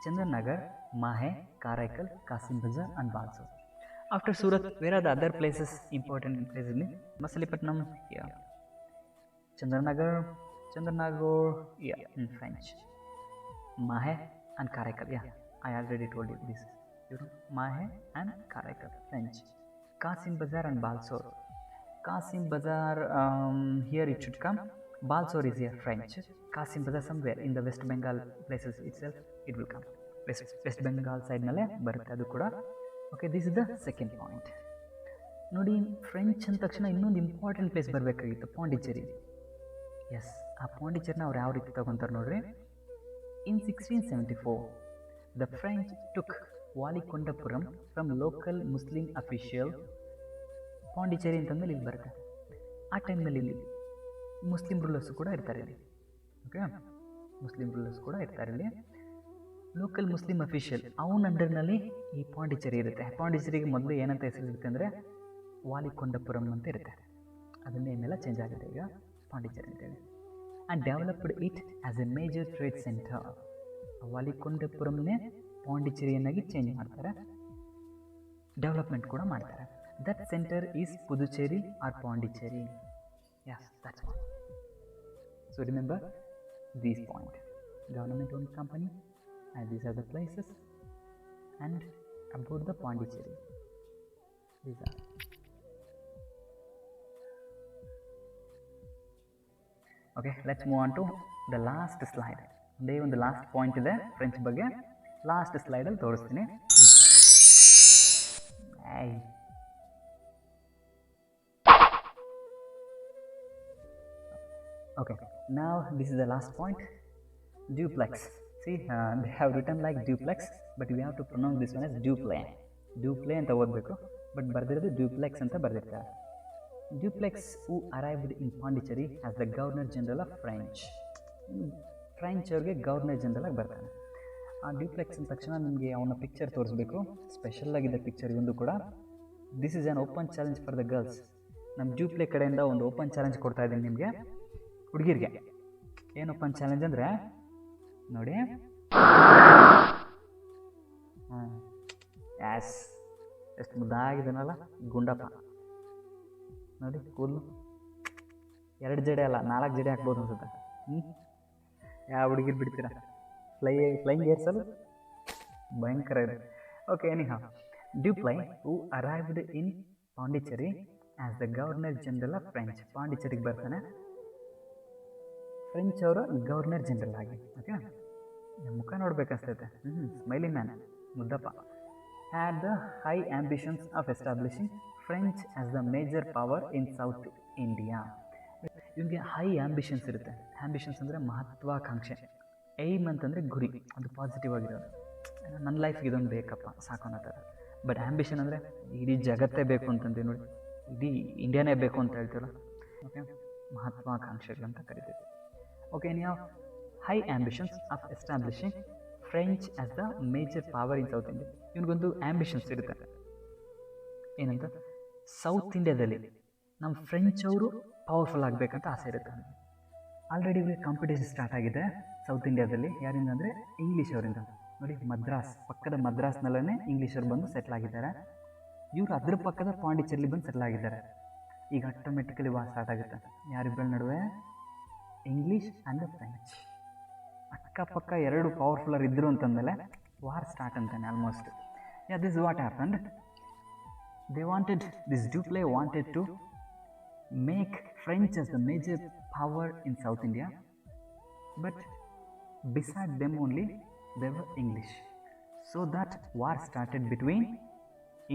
Chandernagore, Mahe, Karaikal, Kasim Bazar and Balsor. After Surat, where are the other places, important places? Machilipatnam, yeah. Chandranagar, yeah, in French. Mahe and Karaikal, yeah, I already told you this. You know, Mahe and Karaikal, French. Kasim Bazar and Balsor. Kasim Bazar, here it should come. Balsor is here, French. Kasim Bazar somewhere in the West Bengal places itself, it will come. West Bengal side nale barutte adu kuda. Okay, this is the second point. ನೋಡಿ, French ಅಂದ ತಕ್ಷಣ ಇನ್ನೊಂದು important place ಬರಬೇಕಾಗಿತ್ತು, Pondicherry. S, ಆ ಪಾಂಡಿಚೇರಿನ ಅವ್ರು ಯಾವ ರೀತಿ ತಗೊತಾರೆ ನೋಡ್ರಿ. In 1674, the French took Valikondapuram from local Muslim official. Pondicherry ಅಂತಂದ್ಮೇಲೆ ಇಲ್ಲಿ ಬರುತ್ತೆ. ಆ ಟೈಮ್ನಲ್ಲಿ ಇಲ್ಲಿ ಮುಸ್ಲಿಂ ರೂಲರ್ಸು ಕೂಡ ಇರ್ತಾರೆ ಇಲ್ಲಿ. ಓಕೆ, ಮುಸ್ಲಿಂ ರೂಲರ್ಸ್ ಕೂಡ ಇರ್ತಾರೆ ಇಲ್ಲಿ. ಲೋಕಲ್ ಮುಸ್ಲಿಂ ಅಫಿಷಿಯಲ್ ಅವನ ಅಂಡರ್ನಲ್ಲಿ ಈ ಪಾಂಡಿಚೇರಿ ಇರುತ್ತೆ. ಪಾಂಡಿಚೇರಿಗೆ ಮೊದಲು ಏನಂತ ಹೆಸರಿರುತ್ತೆ ಅಂದರೆ ವಾಲಿಕೊಂಡಪುರಂ ಅಂತ ಇರುತ್ತೆ. ಅದನ್ನೇ ಏನೆಲ್ಲ ಚೇಂಜ್ ಆಗಿದೆ ಈಗ ಪಾಂಡಿಚೇರಿ ಅಂತೇಳಿ. And developed it as a major trade centre. ವಾಲಿಕೊಂಡಪುರಂನೇ ಪಾಂಡಿಚೇರಿಯನ್ನಾಗಿ ಚೇಂಜ್ ಮಾಡ್ತಾರೆ, ಡೆವಲಪ್ಮೆಂಟ್ ಕೂಡ ಮಾಡ್ತಾರೆ. That centre is Puducherry or Pondicherry. Yes, that's all. So remember these point, government own company, and these are the places, and about the Pondicherry, these are. Okay, let's move on to the last slide. Day on the last point ಇದೆ French ಬಗ್ಗೆ. Last ಸ್ಲೈಡಲ್ಲಿ ತೋರಿಸ್ತೀನಿ. Okay, now this is the last point, duplex. See, they have written like duplex, but we have to pronounce this one as duplay. Duplay ಅಂತ ಓದಬೇಕು, but ಬರ್ದಿರೋದು Dupleix ಅಂತ ಬರ್ದಿರ್ತಾರೆ. Dupleix who arrived in Pondicherry as the governor general of French. French ಅವ್ರಿಗೆ governor general ಆಗಿ ಬರ್ತಾನೆ. ಆ duplex ಅಂದ ತಕ್ಷಣ ನಿಮಗೆ ಅವನ ಪಿಕ್ಚರ್ ತೋರಿಸ್ಬೇಕು, ಸ್ಪೆಷಲ್ ಆಗಿದೆ ಪಿಕ್ಚರ್ ಇವೊಂದು ಕೂಡ. This is on open challenge for the girls. ನಮ್ಮ ಡ್ಯೂಪ್ಲೆ ಕಡೆಯಿಂದ ಒಂದು ಓಪನ್ ಚಾಲೆಂಜ್ ಕೊಡ್ತಾ ಇದ್ದೀನಿ ನಿಮಗೆ, ಹುಡುಗಿರಿಗೆ. ಏನು ಓಪನ್ ಚಾಲೆಂಜ್ ಅಂದರೆ ನೋಡಿ, ಯಾಸ್ ಎಷ್ಟು ಮುದ್ದಾಗಿದ್ದಾನಲ್ಲ ಗುಂಡಪ್ಪ. ನೋಡಿ ಕೂದಲು 2 ಜಡೆ ಅಲ್ಲ 4 ಜಡೆ ಹಾಕ್ಬೋದು ಅನ್ಸುತ್ತೆ. ಯಾವ ಹುಡುಗಿರು ಬಿಡ್ತೀರಾ? ಫ್ಲೈಯಿಂಗ್ ಏರ್ಸಲು ಭಯಂಕರ ಇದೆ. Okay, anyhow, Dupleix who arrived in Pondicherry as the governor general of French. ಪಾಂಡಿಚೇರಿಗೆ ಬರ್ತಾನೆ ಫ್ರೆಂಚ್ ಅವರ ಗವರ್ನರ್ ಜನರಲ್ ಆಗಿ. ಓಕೆ, ಮುಖ ನೋಡ್ಬೇಕನ್ಸ್ತೈತೆ. Smiley man, Muddappa. Had the high ambitions of establishing French as the major power in South India. ಇವನಿಗೆ high ambitions ಇರುತ್ತೆ. Ambitions ಅಂದರೆ ಮಹತ್ವಾಕಾಂಕ್ಷೆ. ಏಯ್ಮ್ ಅಂತಂದರೆ ಗುರಿ, ಅದು ಪಾಸಿಟಿವ್ ಆಗಿರೋದು. ನನ್ನ ಲೈಫ್ಗೆ ಇದೊಂದು ಬೇಕಪ್ಪ ಸಾಕು ಅನ್ನೋ ಥರ. ಬಟ್ ಆ್ಯಂಬಿಷನ್ ಅಂದರೆ ಇಡೀ ಜಗತ್ತೇ ಬೇಕು ಅಂತಂತೀವಿ ನೋಡಿ, ಇಡೀ ಇಂಡಿಯಾನೇ ಬೇಕು ಅಂತ ಹೇಳ್ತೀವಲ್ಲ. ಓಕೆ, ಮಹತ್ವಾಕಾಂಕ್ಷೆಗಳಂತ ಕರಿತೀವಿ. ಓಕೆ, ನೀವು high ambitions of establishing French as the major power in South India. ಇವನಿಗೊಂದು ಆ್ಯಂಬಿಷನ್ಸ್ ಇರುತ್ತೆ. ಏನಂತ, ಸೌತ್ ಇಂಡಿಯಾದಲ್ಲಿ ನಮ್ಮ ಫ್ರೆಂಚ್ ಅವರು ಪವರ್ಫುಲ್ ಆಗಬೇಕಂತ ಆಸೆ ಇರುತ್ತೆ. ಆಲ್ರೆಡಿ ಇವ್ರಿಗೆ ಕಾಂಪಿಟೇಷನ್ ಸ್ಟಾರ್ಟ್ ಆಗಿದೆ ಸೌತ್ ಇಂಡಿಯಾದಲ್ಲಿ. ಯಾರಿಂದ ಅಂದರೆ ಇಂಗ್ಲೀಷ್ ಅವರಿಂದ. ನೋಡಿ, ಮದ್ರಾಸ್ ಪಕ್ಕದ ಮದ್ರಾಸ್ನಲ್ಲೇ ಇಂಗ್ಲೀಷರು ಬಂದು ಸೆಟ್ಲ್ ಆಗಿದ್ದಾರೆ. ಇವರು ಅದ್ರ ಪಕ್ಕದ ಪಾಂಡಿಚೇರಿಲಿ ಬಂದು ಸೆಟ್ಲ್ ಆಗಿದ್ದಾರೆ. ಈಗ ಆಟೋಮೆಟಿಕಲಿ ವಾರ್ ಸ್ಟಾರ್ಟ್ ಆಗುತ್ತೆ ಯಾರಿಬ್ಬರ ನಡುವೆ, ಇಂಗ್ಲೀಷ್ ಆ್ಯಂಡ್ ದ ಫ್ರೆಂಚ್. ಅಕ್ಕಪಕ್ಕ ಎರಡು ಪವರ್ಫುಲ್ಲರ್ ಇದ್ದರು ಅಂತಂದಮೇಲೆ ವಾರ್ ಸ್ಟಾರ್ಟ್ ಅಂತಾನೆ almost. Yeah, this what happened. This Dupleix wanted to make French as the major power in South India, but beside them only there were English. So that war started between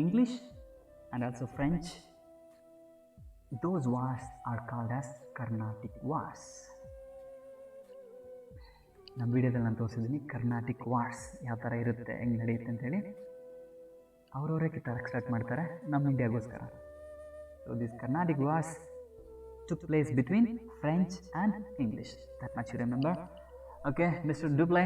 English and also French. Those wars are called as Carnatic Wars. ನಮ್ಮ ವಿಡಿಯೋದಲ್ಲಿ ನಾನು ತೋರಿಸಿದ್ದೀನಿ Carnatic wars ಯಾವ ಥರ ಇರುತ್ತೆ, ಹೆಂಗೆ ನಡೆಯುತ್ತೆ ಅಂತೇಳಿ. ಅವರವರೇ ಕಿತ್ತಾಡಕ್ಕೆ ಸ್ಟಾರ್ಟ್ ಮಾಡ್ತಾರೆ ನಮ್ಮ ಇಂಡಿಯಾಗೋಸ್ಕರ. So this Carnatic wars took place between French and English. That much you remember. Okay, mister Dupleix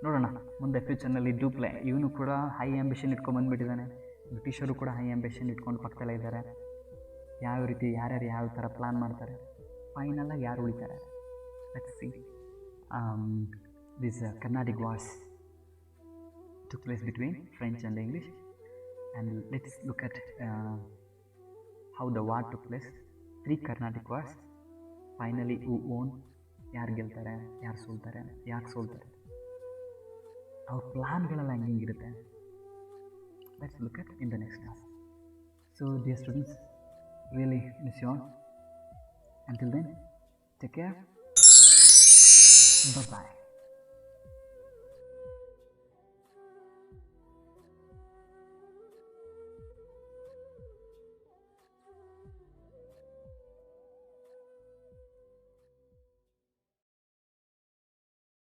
ನೋಡೋಣ ಮುಂದೆ ಫ್ಯೂಚರ್ನಲ್ಲಿ. ಡ್ಯೂಪ್ಲೈ ಇವನು ಕೂಡ ಹೈ ಆ್ಯಂಬಿಷನ್ ಇಟ್ಕೊಂಡು ಬಂದುಬಿಟ್ಟಿದ್ದಾನೆ. ಬ್ರಿಟಿಷರು ಕೂಡ ಹೈ ಆ್ಯಂಬಿಷನ್ ಇಟ್ಕೊಂಡು ಪಕ್ಕದಲ್ಲೇ ಇದ್ದಾರೆ. ಯಾವ ರೀತಿ ಯಾರ್ಯಾರು ಯಾವ ಥರ ಪ್ಲ್ಯಾನ್ ಮಾಡ್ತಾರೆ, ಫೈನಲಾಗಿ ಯಾರು ಉಳಿತಾರೆ, let's see. This Carnatic wars took place between French and English, and let's look at how the war took place. 3 Carnatic wars. Finally who won, ಯಾರು ಗೆಲ್ತಾರೆ, ಯಾರು ಸೋಲ್ತಾರೆ, ಯಾಕೆ ಸೋಲ್ತಾರೆ, ಅವ್ರ ಪ್ಲ್ಯಾನ್ಗಳೆಲ್ಲ ಹೆಂಗಿರುತ್ತೆ. Let's look at in the next class. So dear students, really miss you all. Until then, take care. Bye-bye.